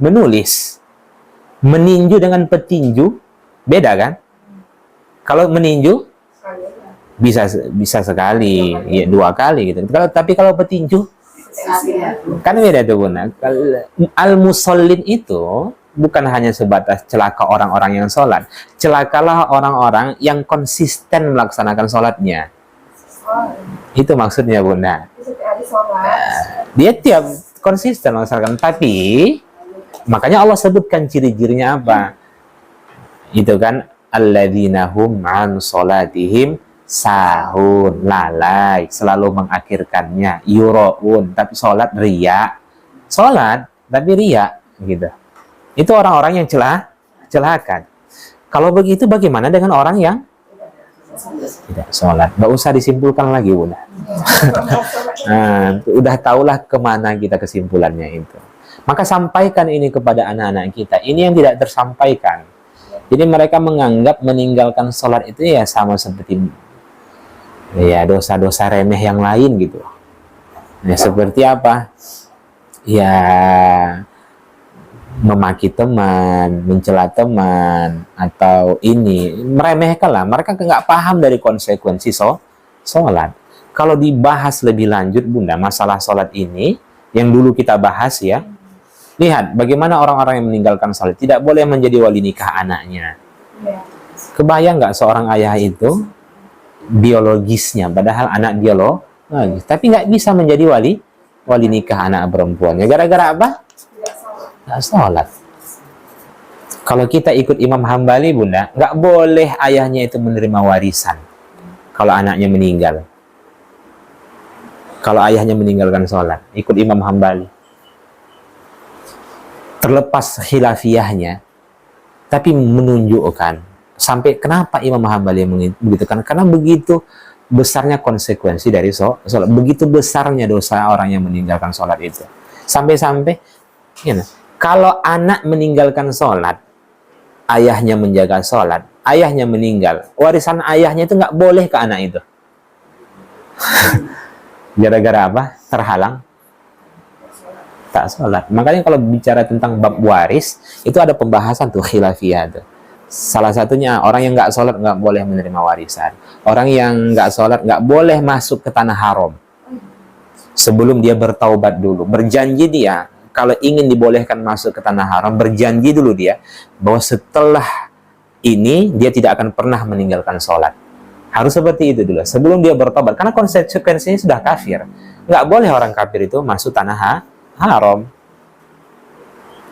menulis. Meninju dengan petinju beda kan? Kalau meninju bisa sekali, ya 2 kali gitu. Tapi kalau petinju kan beda tuh Bunda. Al-musallin itu bukan hanya sebatas celaka orang-orang yang sholat. Celakalah orang-orang yang konsisten melaksanakan sholatnya. Itu maksudnya Bunda. Dia tiap konsisten melaksanakan, tapi makanya Allah sebutkan ciri-cirinya apa? Itu kan alladzina hum an sholatihim sahun, lalai, selalu mengakhirkannya, yuraun, tapi sholat riya. Sholat tapi riya gitu. Itu orang-orang yang celaka. Kalau begitu bagaimana dengan orang yang tidak sholat? Nggak usah disimpulkan lagi Bunda. Nah, udah tahulah kemana kita kesimpulannya itu. Maka sampaikan ini kepada anak-anak kita. Ini yang tidak tersampaikan. Jadi mereka menganggap meninggalkan sholat itu ya sama seperti ya dosa-dosa remeh yang lain gitu. Ya seperti apa? Ya memaki teman, mencela teman, atau ini meremehkan lah. Mereka nggak paham dari konsekuensi sholat. Kalau dibahas lebih lanjut Bunda, masalah sholat ini yang dulu kita bahas ya, Lihat bagaimana orang-orang yang meninggalkan salat tidak boleh menjadi wali nikah anaknya. Iya. Kebayang nggak seorang ayah itu biologisnya, padahal anak biologis, tapi nggak bisa menjadi wali nikah anak perempuannya. Gara-gara apa? Tidak salah. Nggak sholat. Kalau kita ikut Imam Hambali, Bunda, nggak boleh ayahnya itu menerima warisan kalau anaknya meninggal. Kalau ayahnya meninggalkan sholat, ikut Imam Hambali. Terlepas khilafiyahnya, tapi menunjukkan sampai kenapa Imam Hambali begitu kan? Karena begitu besarnya konsekuensi dari sholat, begitu besarnya dosa orang yang meninggalkan sholat itu. Sampai-sampai, ya, kalau anak meninggalkan sholat, ayahnya menjaga sholat, ayahnya meninggal, warisan ayahnya itu nggak boleh ke anak itu. Gara-gara apa? Terhalang tak sholat. Makanya kalau bicara tentang bab waris, itu ada pembahasan tuh khilafiyah tuh. Salah satunya orang yang nggak sholat nggak boleh menerima warisan. Orang yang nggak sholat nggak boleh masuk ke tanah haram sebelum dia bertaubat dulu. Berjanji dia kalau ingin dibolehkan masuk ke tanah haram, berjanji dulu dia bahwa setelah ini dia tidak akan pernah meninggalkan sholat. Harus seperti itu dulu sebelum dia bertobat, karena konsekuensinya sudah kafir. Nggak boleh orang kafir itu masuk tanah haram,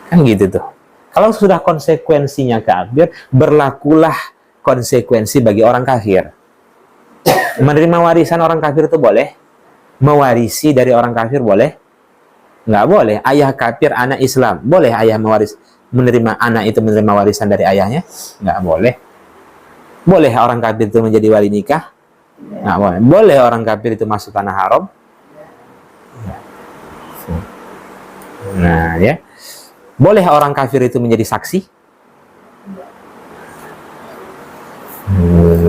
kan gitu tuh. Kalau sudah konsekuensinya kafir, berlakulah konsekuensi bagi orang kafir. Menerima warisan orang kafir itu boleh, mewarisi dari orang kafir boleh, nggak boleh. Ayah kafir, anak Islam, boleh ayah menerima anak itu menerima warisan dari ayahnya? Nggak boleh. Boleh orang kafir itu menjadi wali nikah? Nggak boleh. Boleh orang kafir itu masuk tanah haram? Nah, ya. Boleh orang kafir itu menjadi saksi?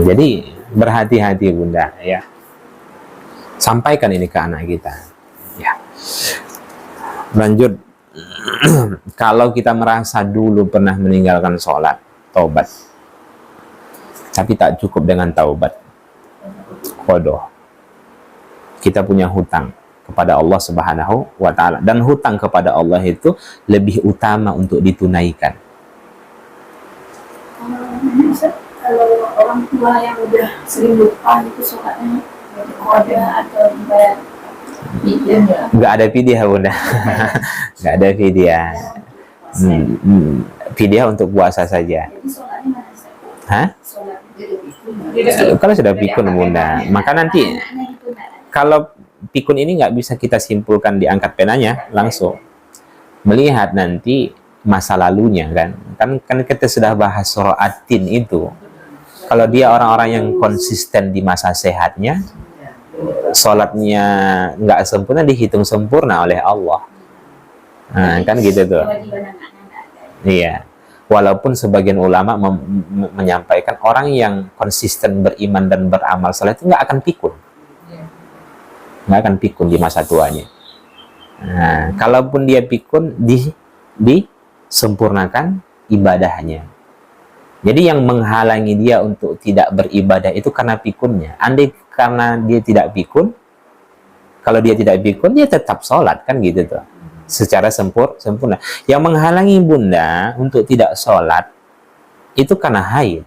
Jadi berhati-hati Bunda, ya. Sampaikan ini ke anak kita. Ya. Lanjut. Kalau kita merasa dulu pernah meninggalkan sholat, taubat. Tapi tak cukup dengan taubat. Qadha. Kita punya hutang kepada Allah Subhanahu wa ta'ala, dan hutang kepada Allah itu lebih utama untuk ditunaikan. Kalau orang tua yang udah sering lupa itu sholatnya qadha atau bayar fidyah? Nggak ada fidyah Bunda. Nggak ada fidyah. Fidyah untuk puasa saja. Jadi sholatnya mana? Hah? Sholat Kalau sudah pikun Bunda, maka nanti kalau pikun ini nggak bisa kita simpulkan di angkat penanya langsung. Melihat nanti masa lalunya kan kita sudah bahas surah At-Tin itu. Kalau dia orang-orang yang konsisten di masa sehatnya, sholatnya nggak sempurna dihitung sempurna oleh Allah. Nah, kan gitu tuh. Iya. Walaupun sebagian ulama menyampaikan orang yang konsisten beriman dan beramal saleh itu nggak akan pikun. Nggak akan pikun di masa tuanya. Nah, kalaupun dia pikun, disempurnakan ibadahnya. Jadi yang menghalangi dia untuk tidak beribadah itu karena pikunnya. Andai karena dia tidak pikun, kalau dia tidak pikun, dia tetap sholat, kan gitu tuh. Secara sempurna. Yang menghalangi Bunda untuk tidak sholat, itu karena haid.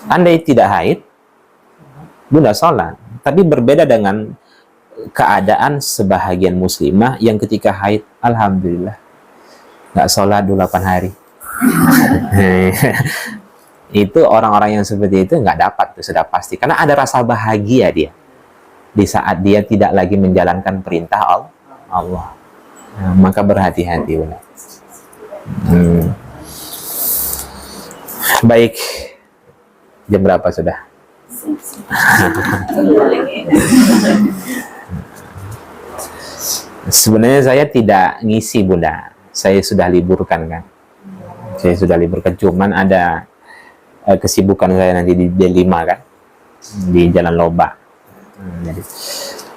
Andai tidak haid, Bunda sholat. Tapi berbeda dengan keadaan sebahagian muslimah yang ketika haid, alhamdulillah, nggak sholat 8 hari. Itu orang-orang yang seperti itu nggak dapat tuh, sudah pasti. Karena ada rasa bahagia dia di saat dia tidak lagi menjalankan perintah Allah. Nah, maka berhati-hati. Baik, jam berapa sudah? Sebenarnya saya tidak ngisi Bunda, saya sudah liburkan kan. Saya sudah liburkan, cuman ada kesibukan saya nanti di D5 kan, di Jalan Lobak. Jadi,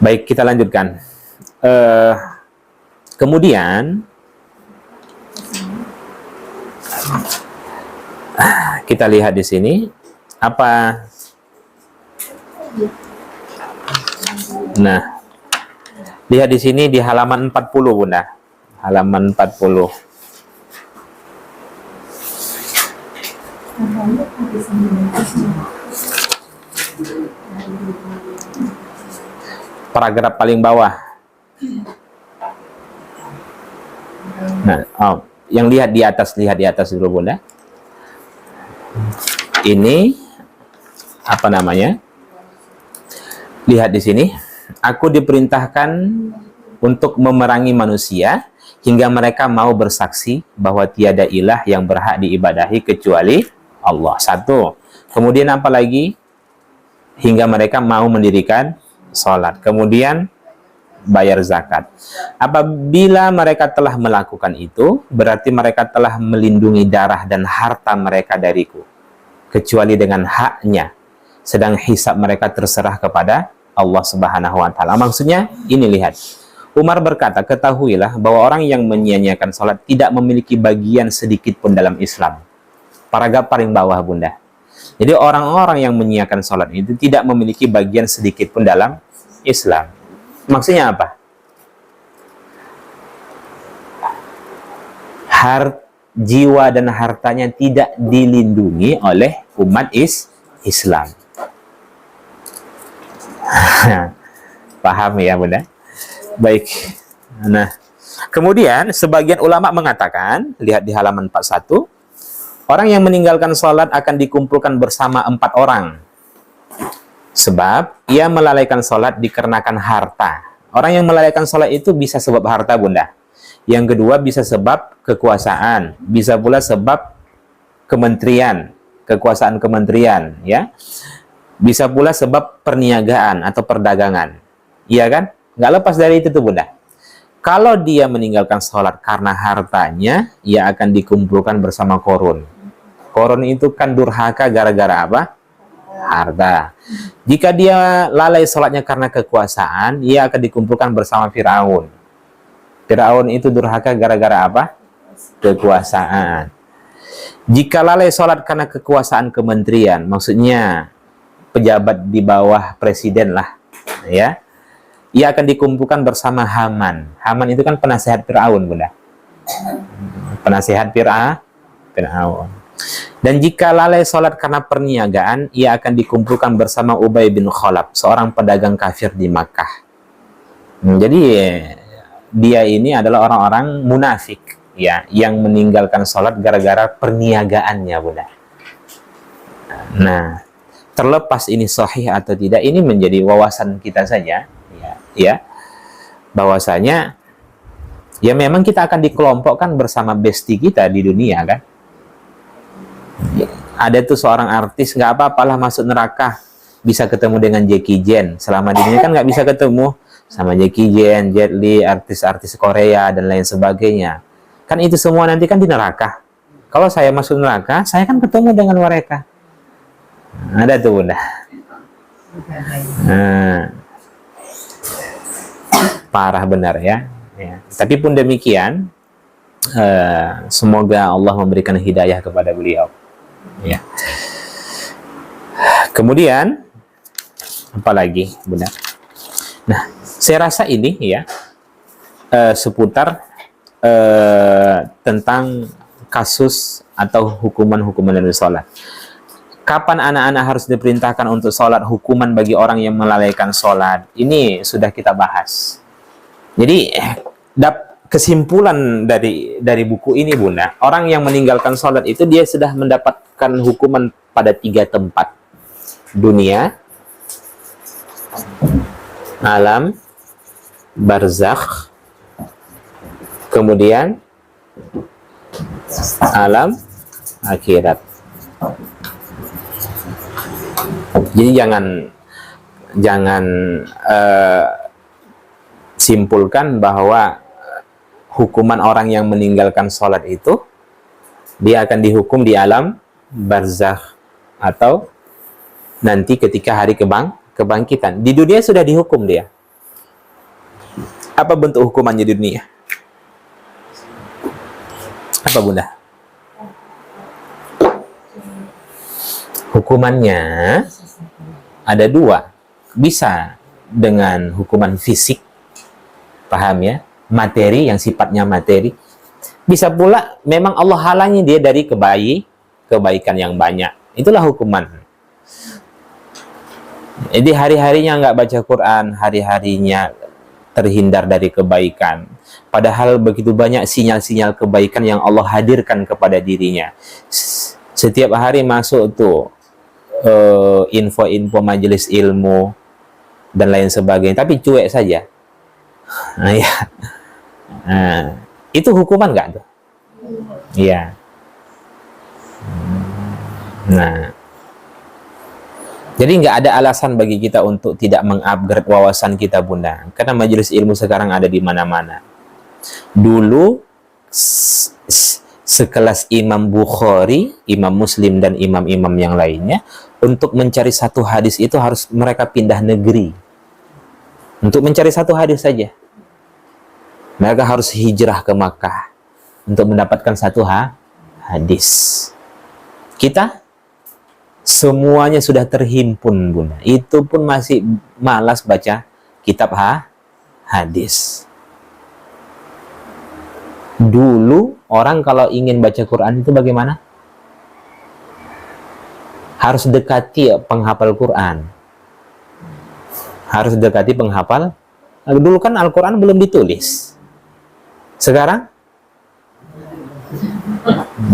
baik, kita lanjutkan. Kemudian kita lihat di sini apa. Nah, lihat di sini di halaman 40 Bunda. halaman 40. Paragraf paling bawah. Nah, yang lihat di atas dulu Bunda. Ini apa namanya? Lihat di sini. Aku diperintahkan untuk memerangi manusia hingga mereka mau bersaksi bahwa tiada ilah yang berhak diibadahi kecuali Allah. Satu. Kemudian apa lagi? Hingga mereka mau mendirikan sholat. Kemudian bayar zakat. Apabila mereka telah melakukan itu, berarti mereka telah melindungi darah dan harta mereka dariku, kecuali dengan haknya. Sedang hisab mereka terserah kepada Allah Subhanahu wa Ta'ala. Maksudnya, ini lihat. Umar berkata, ketahuilah bahwa orang yang menyia-nyiakan sholat tidak memiliki bagian sedikit pun dalam Islam. Paragraf paling bawah Bunda. Jadi orang-orang yang menyiakan sholat itu tidak memiliki bagian sedikit pun dalam Islam. Maksudnya apa? Jiwa dan hartanya tidak dilindungi oleh umat Islam. Paham ya Bunda? Baik. Nah, kemudian sebagian ulama mengatakan, lihat di halaman 41, orang yang meninggalkan sholat akan dikumpulkan bersama 4 orang. Sebab ia melalaikan sholat dikarenakan harta. Orang yang melalaikan sholat itu bisa sebab harta Bunda. Yang kedua bisa sebab kekuasaan. Bisa pula sebab kementerian, kekuasaan kementerian, ya. Bisa pula sebab perniagaan atau perdagangan. Iya kan? Nggak lepas dari itu tuh Bunda. Kalau dia meninggalkan sholat karena hartanya, ia akan dikumpulkan bersama korun. Korun itu kan durhaka gara-gara apa? Harta. Jika dia lalai sholatnya karena kekuasaan, ia akan dikumpulkan bersama Firaun. Firaun itu durhaka gara-gara apa? Kekuasaan. Jika lalai sholat karena kekuasaan kementerian, maksudnya pejabat di bawah presiden lah, ya, ia akan dikumpulkan bersama Haman. Haman itu kan penasehat Firaun Bunda. Penasehat Firaun. Dan jika lalai sholat karena perniagaan, ia akan dikumpulkan bersama Ubay bin Khalaf, seorang pedagang kafir di Makkah. Jadi dia ini adalah orang-orang munafik, ya, yang meninggalkan sholat gara-gara perniagaannya Bunda. Nah, terlepas ini sahih atau tidak, ini menjadi wawasan kita saja, ya, bahwasanya ya memang kita akan dikelompokkan bersama bestie kita di dunia kan. Ada tuh seorang artis, nggak apa-apalah masuk neraka, bisa ketemu dengan Jackie Chan. Selama di dunia kan nggak bisa ketemu sama Jackie Chan, Jet Li, artis-artis Korea dan lain sebagainya. Kan itu semua nanti kan di neraka. Kalau saya masuk neraka, saya kan ketemu dengan mereka. Ada tuh Bunda. Parah benar ya. Tapi pun demikian, semoga Allah memberikan hidayah kepada beliau. Ya. Kemudian apa lagi Bunda? Nah, saya rasa ini ya seputar tentang kasus atau hukuman-hukuman dari sholat. Kapan anak-anak harus diperintahkan untuk sholat, hukuman bagi orang yang melalaikan sholat, ini sudah kita bahas. Jadi kesimpulan dari buku ini Bunda, orang yang meninggalkan sholat itu dia sudah mendapatkan hukuman pada 3 tempat: dunia, alam barzakh, kemudian alam akhirat. Jadi jangan simpulkan bahwa hukuman orang yang meninggalkan sholat itu dia akan dihukum di alam barzakh atau nanti ketika hari kebangkitan. Di dunia sudah dihukum dia. Apa bentuk hukumannya di dunia? Apa Bunda? Hukumannya ada 2. Bisa dengan hukuman fisik, paham ya? materi, yang sifatnya materi. Bisa pula memang Allah halangi dia dari kebaikan yang banyak. Itulah hukuman. Jadi hari-harinya nggak baca Quran, hari-harinya terhindar dari kebaikan. Padahal begitu banyak sinyal-sinyal kebaikan yang Allah hadirkan kepada dirinya. Setiap hari masuk tuh info-info majelis ilmu dan lain sebagainya, tapi cuek saja. Nah, ya. Nah, itu hukuman nggak tuh? Iya. Nah, jadi nggak ada alasan bagi kita untuk tidak mengupgrade wawasan kita, Bunda. Karena majelis ilmu sekarang ada di mana-mana. Dulu sekelas Imam Bukhari, Imam Muslim, dan imam-imam yang lainnya, untuk mencari satu hadis itu harus mereka pindah negeri. Untuk mencari satu hadis saja, mereka harus hijrah ke Makkah untuk mendapatkan satu hadis. Kita semuanya sudah terhimpun, Bunda. Itu pun masih malas baca kitab hadis. Dulu orang kalau ingin baca Quran itu bagaimana? Harus dekati penghafal Quran. Harus dekati penghafal. Dulu kan Al-Quran belum ditulis. Sekarang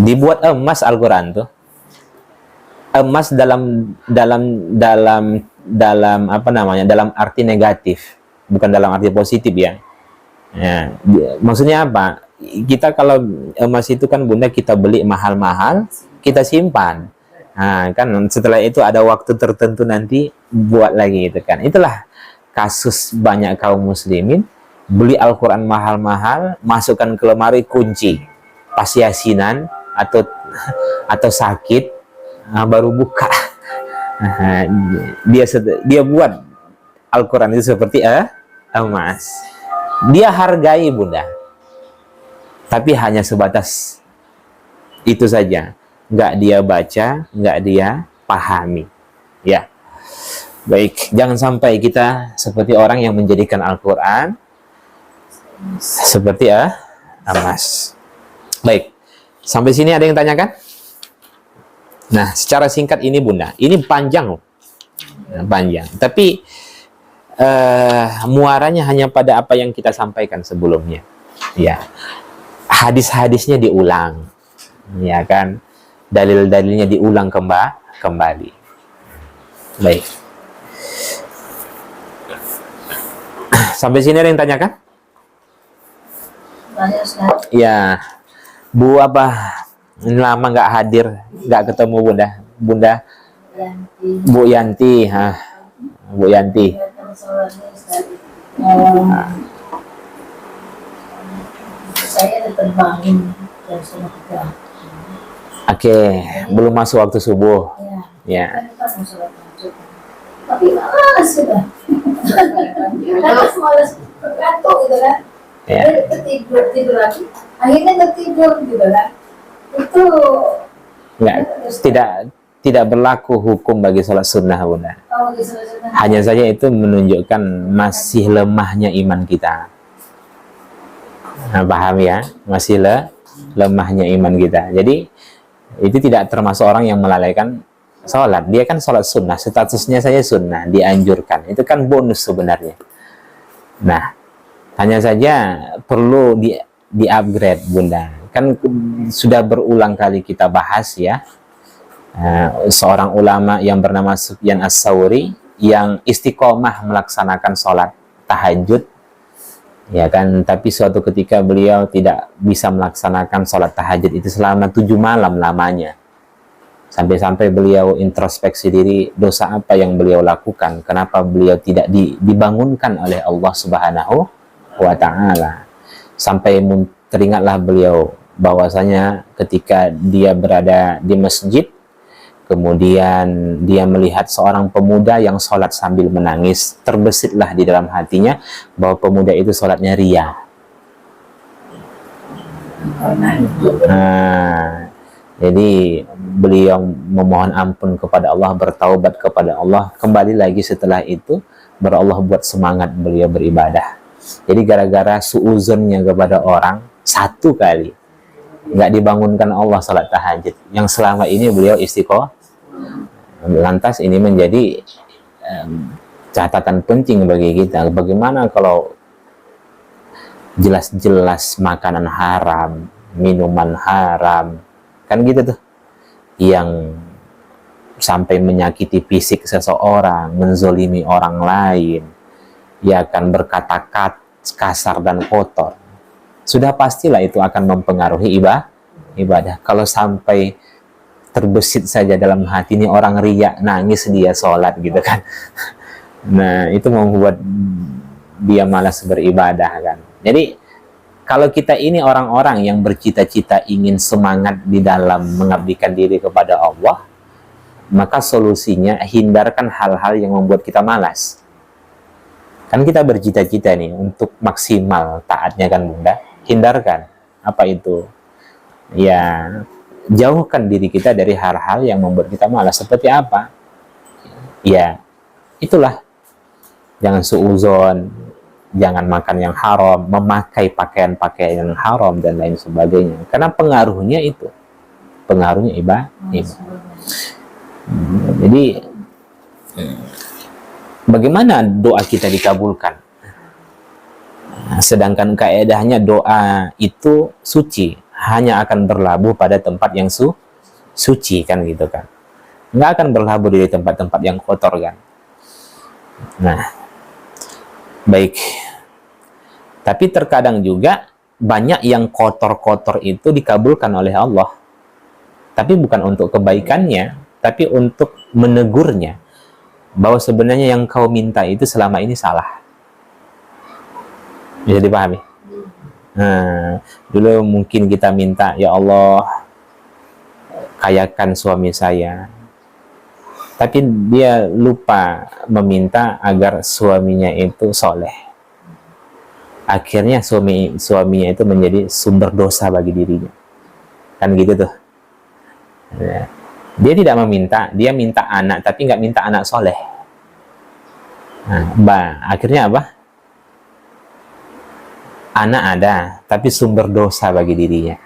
dibuat emas Al-Quran tuh. Emas dalam apa namanya? Dalam arti negatif, bukan dalam arti positif ya. Ya, maksudnya apa? Kita kalau emas itu kan, Bunda, kita beli mahal-mahal, kita simpan. Nah, kan setelah itu ada waktu tertentu nanti buat lagi gitu kan. Itulah kasus banyak kaum muslimin beli Al-Quran mahal-mahal, masukkan ke lemari, kunci. Pas yasinan atau sakit, baru buka. Dia buat Al-Quran itu seperti emas. Dia hargai, Bunda, tapi hanya sebatas itu saja. Nggak dia baca, nggak dia pahami. Ya, baik. Jangan sampai kita seperti orang yang menjadikan Al-Quran seperti emas. Baik, sampai sini ada yang tanyakan? Nah, secara singkat ini, Bunda, ini panjang loh. Panjang. Tapi muaranya hanya pada apa yang kita sampaikan sebelumnya. Ya. Hadis-hadisnya diulang. Ya kan? Dalil-dalilnya diulang kembali. Baik. Sampai sini ada yang tanyakan? Banyak, Ustaz. Ya. Bu apa? Ini lama nggak hadir, nggak ketemu Bunda Yanti. Bu Yanti, Bu Yanti. Saya diterbangin jam 3. Oke, belum masuk waktu subuh. Ya. Kan kita mau sholat tahajud. Tapi malas sudah. Malas bergantung gitu kan. Ya. Tidur lagi. Akhirnya tertidur gitu kan. Itu Nggak, tidak berlaku hukum bagi sholat sunnah, Bunda. Hanya saja itu menunjukkan masih lemahnya iman kita. Nah, paham ya? Masih lemahnya iman kita. Jadi itu tidak termasuk orang yang melalaikan sholat. Dia kan sholat sunnah, statusnya saja sunnah, dianjurkan. Itu kan bonus sebenarnya. Nah, hanya saja perlu di-upgrade, Bunda. Kan sudah berulang kali kita bahas ya, seorang ulama yang bernama Sufyan Ats-Tsauri yang istiqomah melaksanakan sholat tahajud, ya kan, tapi suatu ketika beliau tidak bisa melaksanakan sholat tahajud itu selama 7 malam lamanya, sampai-sampai beliau introspeksi diri, dosa apa yang beliau lakukan, kenapa beliau tidak dibangunkan oleh Allah Subhanahu wa Ta'ala. Sampai teringatlah beliau bahwasanya ketika dia berada di masjid, kemudian dia melihat seorang pemuda yang sholat sambil menangis, terbesitlah di dalam hatinya bahwa pemuda itu sholatnya riya. Nah, jadi beliau memohon ampun kepada Allah, bertaubat kepada Allah, kembali lagi setelah itu, baru Allah buat semangat beliau beribadah. Jadi gara-gara suuzonnya kepada orang, satu kali nggak dibangunkan Allah salat tahajud, yang selama ini beliau istiqomah. Lantas ini menjadi catatan penting bagi kita. Bagaimana kalau jelas-jelas makanan haram, minuman haram, kan gitu tuh, yang sampai menyakiti fisik seseorang, menzolimi orang lain, ya akan berkata-kata kasar dan kotor, sudah pastilah itu akan mempengaruhi ibadah. Kalau sampai terbesit saja dalam hati, ini orang riya, nangis dia sholat gitu kan. Nah, itu membuat dia malas beribadah kan. Jadi kalau kita ini orang-orang yang bercita-cita ingin semangat di dalam mengabdikan diri kepada Allah, maka solusinya hindarkan hal-hal yang membuat kita malas. Kan kita bercita-cita nih untuk maksimal taatnya kan Bunda, hindarkan. Apa itu? Ya, jauhkan diri kita dari hal-hal yang membuat kita malas. Seperti apa? Ya, itulah. Jangan suuzon, jangan makan yang haram, memakai pakaian-pakaian yang haram, dan lain sebagainya. Karena pengaruhnya itu. Pengaruhnya ibadah. Jadi, bagaimana doa kita dikabulkan? Sedangkan kaedahnya doa itu suci, hanya akan berlabuh pada tempat yang suci kan gitu kan. Nggak akan berlabuh di tempat-tempat yang kotor kan. Nah, baik. Tapi terkadang juga banyak yang kotor-kotor itu dikabulkan oleh Allah. Tapi bukan untuk kebaikannya, tapi untuk menegurnya. Bahwa sebenarnya yang kau minta itu selama ini salah. Bisa dipahami? Nah, dulu mungkin kita minta, ya Allah, kayakan suami saya. Tapi dia lupa meminta agar suaminya itu soleh. Akhirnya suaminya itu menjadi sumber dosa bagi dirinya. Kan gitu tuh. Dia tidak meminta, dia minta anak, tapi nggak minta anak soleh. Nah, akhirnya apa? Anak ada, tapi sumber dosa bagi dirinya.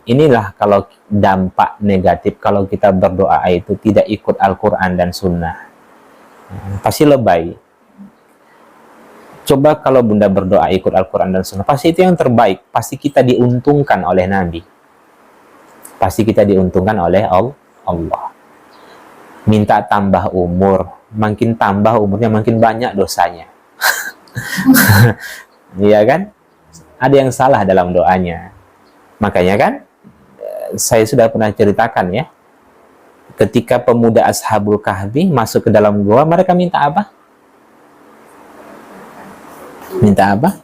Inilah kalau dampak negatif kalau kita berdoa itu tidak ikut Al-Quran dan Sunnah. Pasti lebay. Coba kalau Bunda berdoa ikut Al-Quran dan Sunnah, pasti itu yang terbaik. Pasti kita diuntungkan oleh Nabi. Pasti kita diuntungkan oleh Allah. Minta tambah umur, makin tambah umurnya makin banyak dosanya. Iya kan? Ada yang salah dalam doanya. Makanya kan, saya sudah pernah ceritakan ya, ketika pemuda Ashabul Kahfi masuk ke dalam gua, mereka minta apa? Minta apa?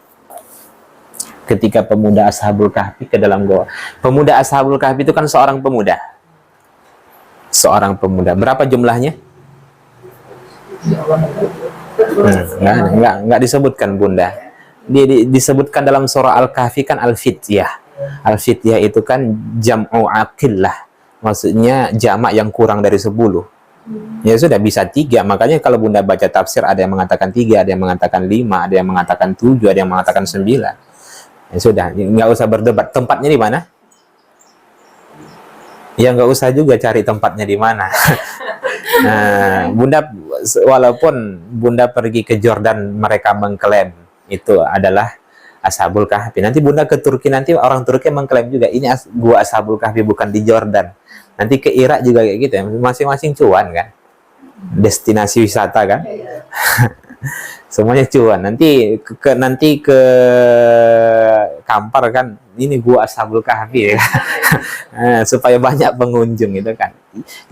Ketika pemuda Ashabul Kahfi ke dalam gua. Pemuda Ashabul Kahfi itu kan seorang pemuda. Seorang pemuda. Berapa jumlahnya? Enggak disebutkan Bunda. Disebutkan dalam surah Al-Kahfi kan Al-Fityah. Al-Fityah itu kan jam'u aqillah. Maksudnya jamak yang kurang dari 10. Ya sudah, bisa 3. Makanya kalau Bunda baca tafsir, ada yang mengatakan 3, ada yang mengatakan 5, ada yang mengatakan 7, ada yang mengatakan 9. Ya sudah, nggak usah berdebat. Tempatnya di mana? Ya nggak usah juga cari tempatnya di mana. Nah, Bunda, walaupun Bunda pergi ke Jordan, mereka mengklaim itu adalah Ashabul Kahfi. Nanti Bunda ke Turki, nanti orang Turki mengklaim juga ini gua Ashabul Kahfi, bukan di Jordan. Nanti ke Irak juga kayak gitu ya. Masing-masing cuan kan. Destinasi wisata kan. Semuanya cuan. Nanti ke Kampar kan, ini gua Ashabul Kahfi ya. Supaya banyak pengunjung gitu kan.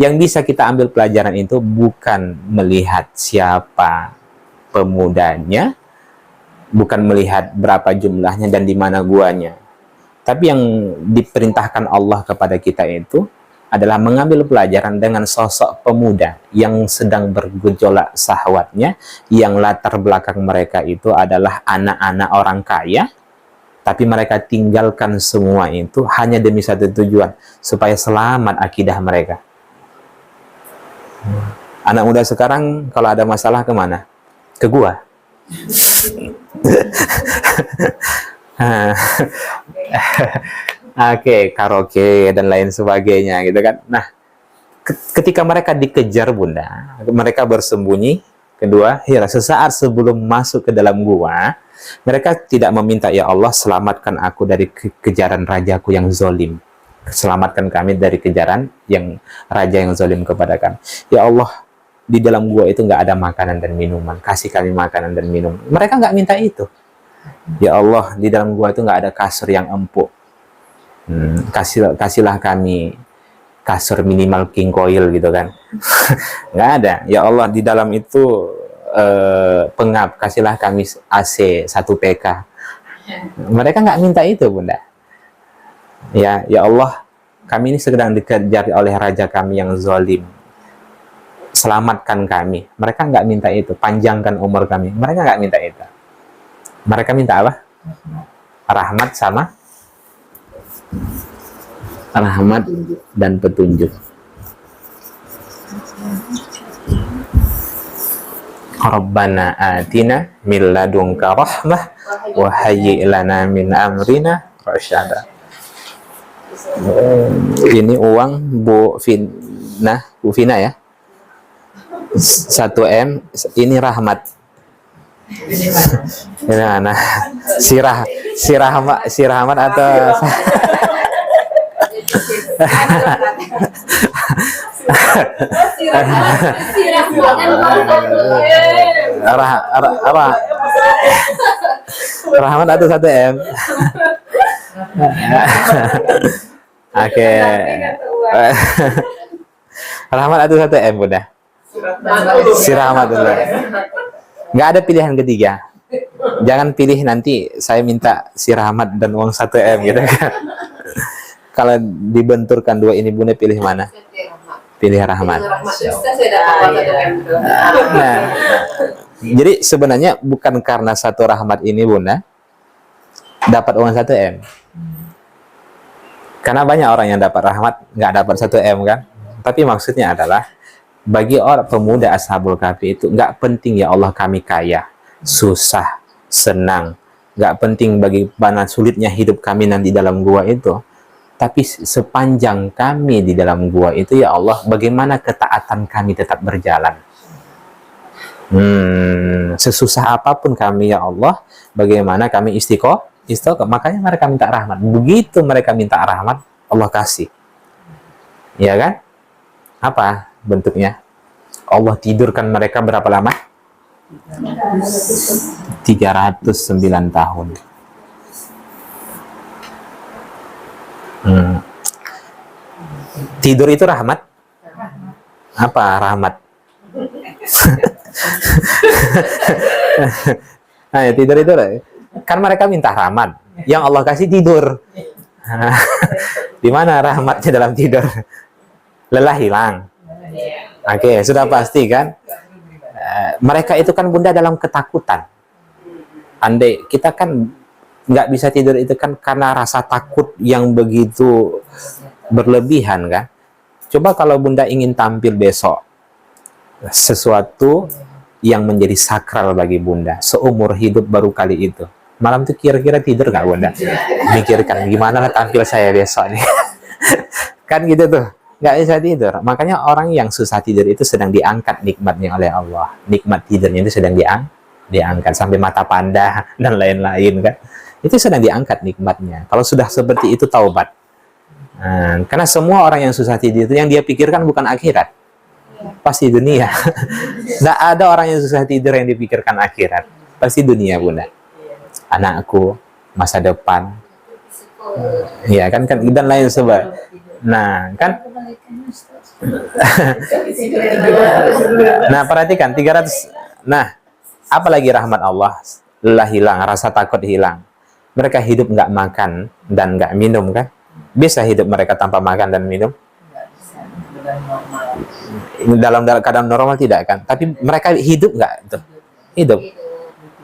Yang bisa kita ambil pelajaran itu bukan melihat siapa pemudanya, bukan melihat berapa jumlahnya dan di mana guanya. Tapi yang diperintahkan Allah kepada kita itu adalah mengambil pelajaran dengan sosok pemuda yang sedang bergejolak syahwatnya, yang latar belakang mereka itu adalah anak-anak orang kaya, tapi mereka tinggalkan semua itu hanya demi satu tujuan, supaya selamat akidah mereka. Anak muda sekarang kalau ada masalah kemana? Ke gua. Oke, karaoke dan lain sebagainya gitu kan. Nah, ketika mereka dikejar Bunda, mereka bersembunyi. Kedua, sesaat sebelum masuk ke dalam gua, mereka tidak meminta, ya Allah selamatkan aku dari kejaran rajaku yang zolim. Selamatkan kami dari kejaran yang raja yang zolim kepada kami. Ya Allah, di dalam gua itu nggak ada makanan dan minuman. Kasih kami makanan dan minum. Mereka nggak minta itu. Ya Allah, di dalam gua itu nggak ada kasur yang empuk. Kasihlah kami kasur minimal king coil gitu kan. Nggak ada. Ya Allah, di dalam itu pengap, kasihlah kami AC 1 PK. Mereka nggak minta itu Bunda. Ya Allah, kami ini sedang dikejar oleh raja kami yang zalim. Selamatkan kami. Mereka nggak minta itu. Panjangkan umur kami. Mereka nggak minta itu. Mereka minta apa? Rahmat sama rahmat dan petunjuk. Rabbana atina min ladunka rahmah wa hayyi' lana min amrina rasyada. Ini uang Bu Fina ya. 1 M, ini rahmat. Nah, si rahmat atau rahmat atau 1 M. Oke. Rahmat atau 1 M Bunda. Si rahmat dulu. Nggak ada pilihan ketiga. Jangan pilih nanti saya minta si rahmat dan uang 1 M gitu kan. Kalau dibenturkan dua ini Bunda pilih mana? Pilih rahmat. Nah, jadi sebenarnya bukan karena 1 rahmat ini Bunda dapat uang 1 M. Karena banyak orang yang dapat rahmat nggak dapat 1 M kan. Tapi maksudnya adalah bagi orang pemuda Ashabul Kahfi itu nggak penting ya Allah kami kaya, susah, senang, nggak penting bagaimana sulitnya hidup kami nanti dalam gua itu. Tapi sepanjang kami di dalam gua itu ya Allah, bagaimana ketaatan kami tetap berjalan. Sesusah apapun kami ya Allah, bagaimana kami istiqomah. Makanya mereka minta rahmat. Begitu mereka minta rahmat, Allah kasih. Ya kan? Apa bentuknya? Allah tidurkan mereka berapa lama? 309 tahun. Tidur itu rahmat? Apa rahmat? Nah, ya, tidur itu kan mereka minta rahmat, yang Allah kasih tidur. Di mana rahmatnya dalam tidur? Lelah hilang. Oke, sudah pasti kan? Mereka itu kan Bunda dalam ketakutan. Andai kita kan nggak bisa tidur itu kan karena rasa takut yang begitu berlebihan kan. Coba kalau Bunda ingin tampil besok, sesuatu yang menjadi sakral bagi Bunda, seumur hidup baru kali itu. Malam itu kira-kira tidur nggak Bunda? Mikirkan gimana tampil saya besok nih. Kan gitu tuh. Nggak bisa tidur. Makanya orang yang susah tidur itu sedang diangkat nikmatnya oleh Allah. Nikmat tidurnya itu sedang diangkat sampai mata panda dan lain-lain kan. Itu sedang diangkat nikmatnya. Kalau sudah seperti itu taubat. Karena semua orang yang susah tidur itu yang dia pikirkan bukan akhirat. Pasti dunia. Nggak ada orang yang susah tidur yang dipikirkan akhirat. Pasti dunia Bunda. Anakku, masa depan. Ya kan dan lain sebagainya. Nah, kan nah, perhatikan 300. Nah, apalagi rahmat Allah, lelah hilang, rasa takut hilang. Mereka hidup nggak makan dan nggak minum kan? Bisa hidup mereka tanpa makan dan minum? Dalam keadaan normal tidak kan? Tapi mereka hidup nggak? Hidup.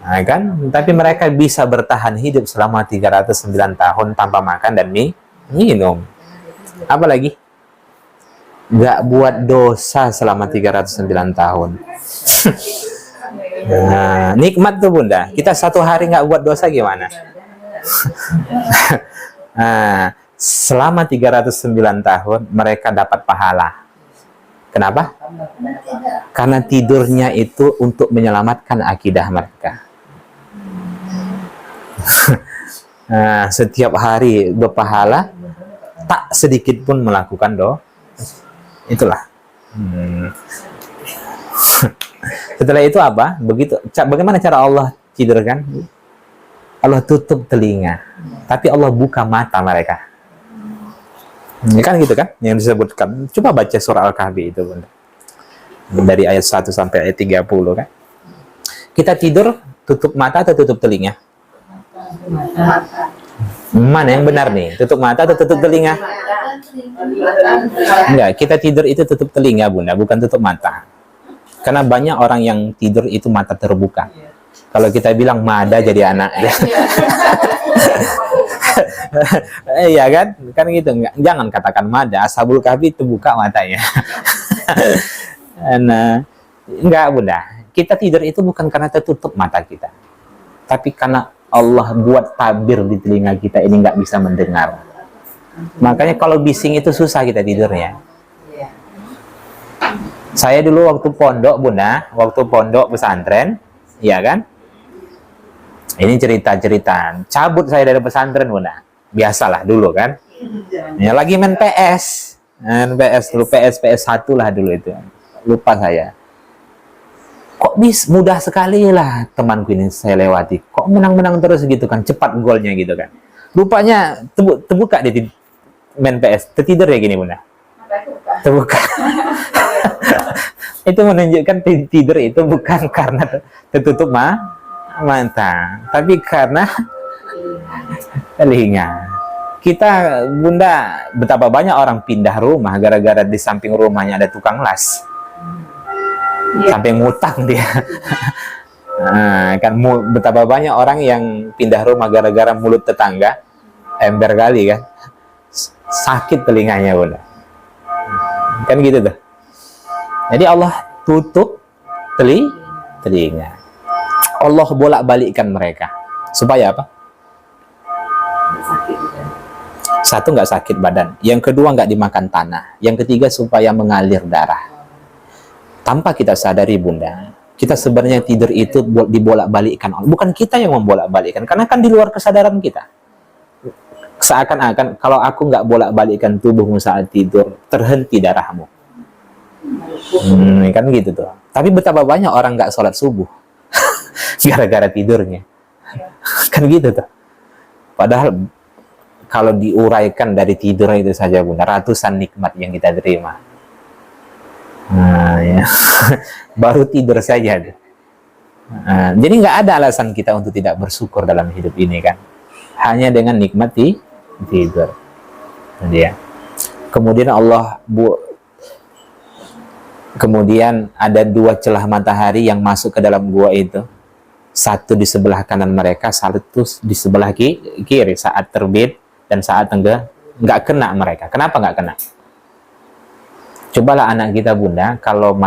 Nah, kan? Tapi mereka bisa bertahan hidup selama 309 tahun tanpa makan dan minum. Apa lagi? nggak buat dosa selama 309 tahun. Nah, nikmat tuh Bunda. Kita satu hari nggak buat dosa gimana? Nah, selama 309 tahun mereka dapat pahala. Kenapa? Karena tidurnya itu untuk menyelamatkan akidah mereka. Nah, setiap hari berpahala, tak sedikit pun melakukan dosa. Itulah. Setelah itu apa? Bagaimana cara Allah tidurkan? Allah tutup telinga, tapi Allah buka mata mereka. Ini kan gitu kan yang disebutkan. Coba baca surah Al-Kahfi itu Bunda. Dari ayat 1 sampai ayat 30 kan. Kita tidur tutup mata atau tutup telinga? Mana yang benar nih? Tutup mata atau tutup telinga? Enggak, kita tidur itu tutup telinga Bunda, bukan tutup mata. Karena banyak orang yang tidur itu mata terbuka. Kalau kita bilang mada jadi anak. Iya kan gitu. Jangan katakan mada, Ashabul Kahfi itu buka matanya. Nah, enggak Bunda. Kita tidur itu bukan karena tertutup mata kita, tapi karena Allah buat tabir di telinga kita ini nggak bisa mendengar. Makanya kalau bising itu susah kita tidurnya. Saya dulu waktu pondok Bunda, waktu pondok pesantren, iya kan? Ini cerita-cerita. Cabut saya dari pesantren Bunda. Biasalah dulu kan. Ya lagi main PS. Main PS dulu, PS 1 lah dulu itu. Lupa saya. Kok mudah sekali lah temanku ini saya lewati. Kok menang-menang terus gitu kan. Cepat golnya gitu kan. Rupanya terbuka di main PS. Tertidur ya gini Bunda. Terbuka. Itu menunjukkan tidur itu bukan karena tertutup mata, tapi karena telinga. Kita Bunda, betapa banyak orang pindah rumah gara-gara di samping rumahnya ada tukang las. Sampai ngutang dia. Nah, kan betapa banyak orang yang pindah rumah gara-gara mulut tetangga ember kali kan. Sakit telinganya Bunda. Kan gitu tuh. Jadi Allah tutup telinga. Allah bolak-balikkan mereka. Supaya apa? Satu, nggak sakit badan. Yang kedua, nggak dimakan tanah. Yang ketiga, supaya mengalir darah. Tanpa kita sadari Bunda, kita sebenarnya tidur itu dibolak-balikkan. Bukan kita yang membolak-balikkan. Karena kan di luar kesadaran kita. Seakan-akan kalau aku nggak bolak-balikkan tubuhmu saat tidur, terhenti darahmu. Kan gitu tuh. Tapi betapa banyak orang nggak sholat subuh gara-gara tidurnya. Kan gitu tuh. Padahal kalau diuraikan dari tidur itu saja Bunda, ratusan nikmat yang kita terima. Nah, ya. Baru tidur saja. Jadi nggak ada alasan kita untuk tidak bersyukur dalam hidup ini kan. Hanya dengan nikmati tidur. Ya. Kemudian ada dua celah matahari yang masuk ke dalam gua itu. Satu di sebelah kanan mereka, satu di sebelah kiri saat terbit dan saat tenggelam. Nggak kena mereka. Kenapa nggak kena? Cobalah anak kita Bunda, kalau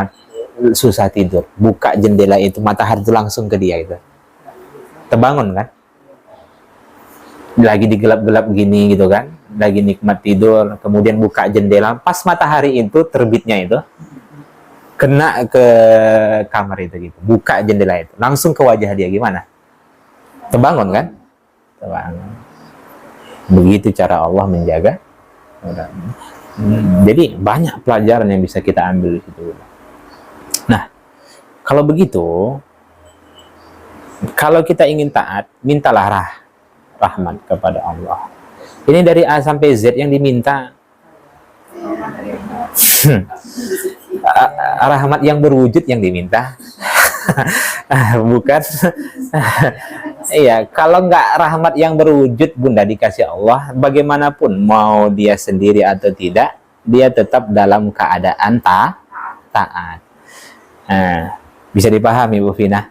susah tidur, buka jendela itu, matahari itu langsung ke dia itu. Terbangun kan? Lagi digelap-gelap gini gitu kan, lagi nikmat tidur, kemudian buka jendela, pas matahari itu terbitnya itu kena ke kamar itu gitu, buka jendela itu, langsung ke wajah dia, gimana? Terbangun kan? Terbangun. Begitu cara Allah menjaga. Jadi banyak pelajaran yang bisa kita ambil di situ. Nah, kalau begitu, kalau kita ingin taat, mintalah rahmat kepada Allah. Ini dari A sampai Z yang diminta. Rahmat yang berwujud yang diminta. Bukan. Iya, kalau nggak rahmat yang berwujud Bunda dikasih Allah, bagaimanapun mau dia sendiri atau tidak, dia tetap dalam keadaan taat. Bisa dipahami Bu Fina?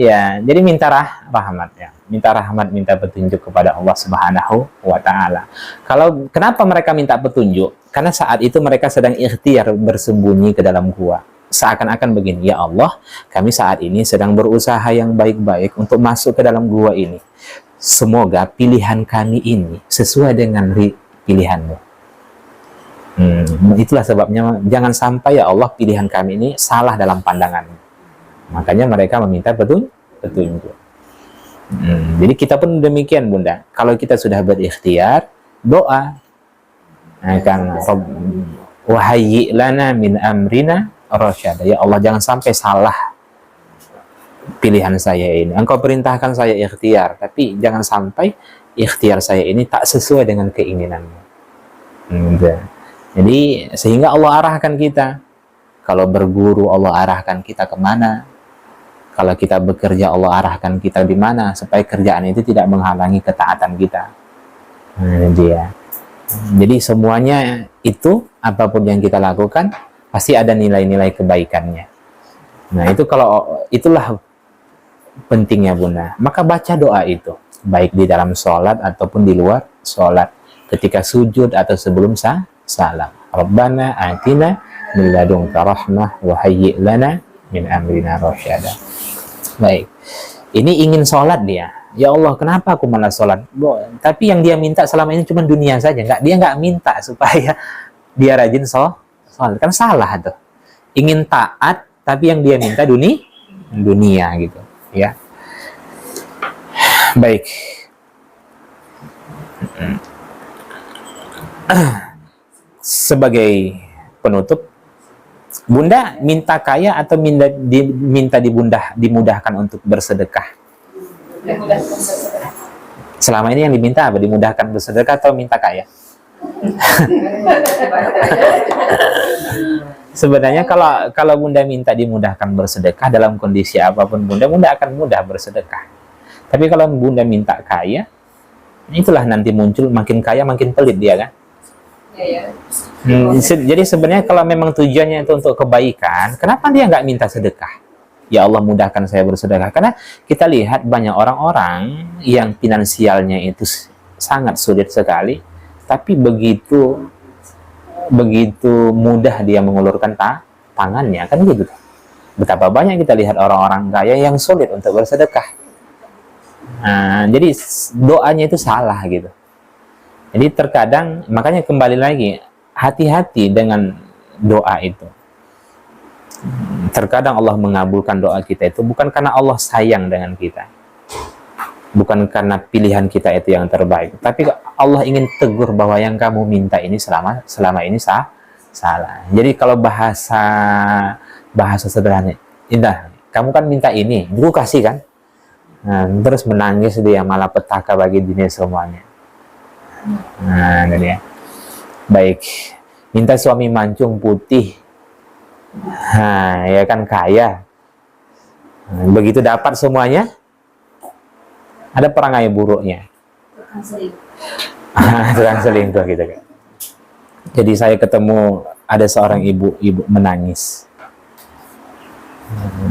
Ya, jadi minta rahmat ya. Minta rahmat, minta petunjuk kepada Allah Subhanahu wa taala. Kalau kenapa mereka minta petunjuk? Karena saat itu mereka sedang ikhtiar bersembunyi ke dalam gua. Seakan-akan begini, ya Allah, kami saat ini sedang berusaha yang baik-baik untuk masuk ke dalam gua ini. Semoga pilihan kami ini sesuai dengan pilihan-Mu. Itulah sebabnya jangan sampai ya Allah pilihan kami ini salah dalam pandangan-Mu. Makanya mereka meminta petunjuk. Jadi kita pun demikian, Bunda. Kalau kita sudah berikhtiar, doa akan wahayyi lana min amrina rasyada. Ya Allah, jangan sampai salah pilihan saya ini. Engkau perintahkan saya ikhtiar, tapi jangan sampai ikhtiar saya ini tak sesuai dengan keinginanmu. Jadi sehingga Allah arahkan kita. Kalau berguru, Allah arahkan kita kemana. Kalau kita bekerja, Allah arahkan kita di mana, supaya kerjaan itu tidak menghalangi ketaatan kita. Dia. Jadi semuanya itu, apapun yang kita lakukan, pasti ada nilai-nilai kebaikannya. Nah itu itulah pentingnya, Bunda. Maka baca doa itu, baik di dalam sholat ataupun di luar sholat, ketika sujud atau sebelum salam. Rabbana atina min ladunka rahmah wa hayyi' lana min amrina rasyada. Baik, ini ingin sholat dia. Ya Allah, kenapa aku malah sholat? Tapi yang dia minta selama ini cuma dunia saja. Dia nggak minta supaya dia rajin sholat. Kan salah tuh. Ingin taat, tapi yang dia minta dunia gitu. Ya. Baik. Sebagai penutup, Bunda minta kaya atau minta dimudahkan untuk bersedekah? Selama ini yang diminta apa? Dimudahkan bersedekah atau minta kaya? Sebenarnya kalau Bunda minta dimudahkan bersedekah dalam kondisi apapun, Bunda akan mudah bersedekah. Tapi kalau Bunda minta kaya, itulah nanti muncul makin kaya makin pelit dia kan? Jadi sebenarnya kalau memang tujuannya itu untuk kebaikan, kenapa dia nggak minta sedekah? Ya Allah, mudahkan saya bersedekah. Karena kita lihat banyak orang-orang yang finansialnya itu sangat sulit sekali, tapi begitu mudah dia mengulurkan tangannya, kan gitu. Betapa banyak kita lihat orang-orang kaya yang sulit untuk bersedekah. Jadi doanya itu salah gitu. Jadi terkadang, makanya kembali lagi, hati-hati dengan doa itu. Terkadang Allah mengabulkan doa kita itu bukan karena Allah sayang dengan kita, bukan karena pilihan kita itu yang terbaik, tapi Allah ingin tegur bahwa yang kamu minta ini selama ini salah. Jadi kalau bahasa sederhana, Indah, kamu kan minta ini, aku kasih kan? Terus menangis dia, malah petaka bagi dunia semuanya. Ini dia. Baik, minta suami mancung putih, ya kan kaya. Begitu dapat semuanya, ada perangai buruknya. Tukang selingkuh gitu kan. Jadi saya ketemu ada seorang ibu menangis.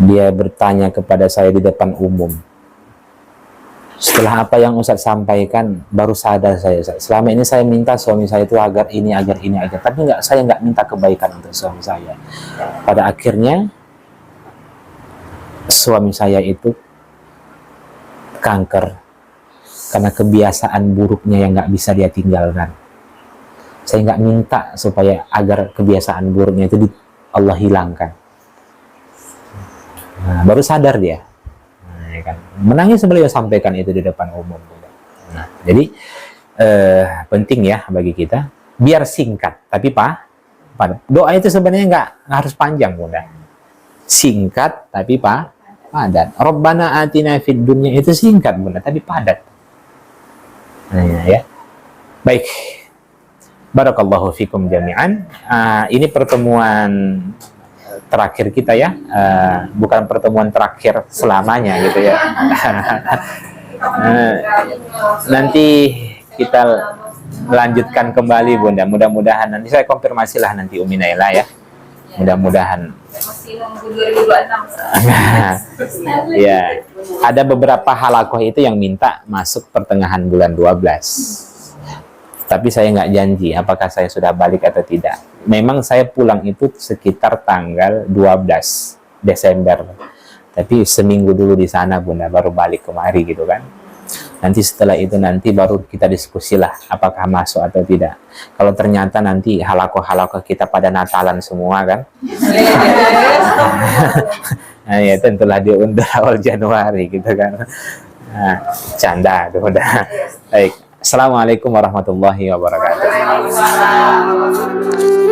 Dia bertanya kepada saya di depan umum. Setelah apa yang Ustaz sampaikan, baru sadar saya. Selama ini saya minta suami saya itu agar ini, tapi saya nggak minta kebaikan untuk suami saya. Pada akhirnya suami saya itu kanker karena kebiasaan buruknya yang nggak bisa dia tinggalkan. Saya nggak minta supaya agar kebiasaan buruknya itu Allah hilangkan. Baru sadar dia. Kan. Menangis beliau sampaikan itu di depan umum. Jadi penting ya bagi kita, biar singkat tapi padat. Doa itu sebenarnya nggak harus panjang, Bunda. Singkat tapi padat. Rabbana atina fid dunya itu singkat, Bunda, tapi padat. Ya. Baik. Barakallahu fikum jami'an. Ini pertemuan terakhir kita ya, bukan pertemuan terakhir selamanya gitu ya. Nanti kita lanjutkan kembali, Bunda. Mudah-mudahan nanti saya konfirmasilah nanti Umi Naila ya. Mudah-mudahan. Masih nunggu 2026. Ya, ada beberapa halakoh itu yang minta masuk pertengahan bulan 12. Tapi saya nggak janji apakah saya sudah balik atau tidak. Memang saya pulang itu sekitar tanggal 12 Desember. Tapi seminggu dulu di sana Bunda, baru balik kemari gitu kan. Nanti setelah itu nanti baru kita diskusilah apakah masuk atau tidak. Kalau ternyata nanti halakoh-halakoh kita pada Natalan semua kan. Nah ya tentulah diundur awal Januari gitu kan. Nah, canda tuh udah. Baik. Assalamualaikum warahmatullahi wabarakatuh. Waalaikumsalam.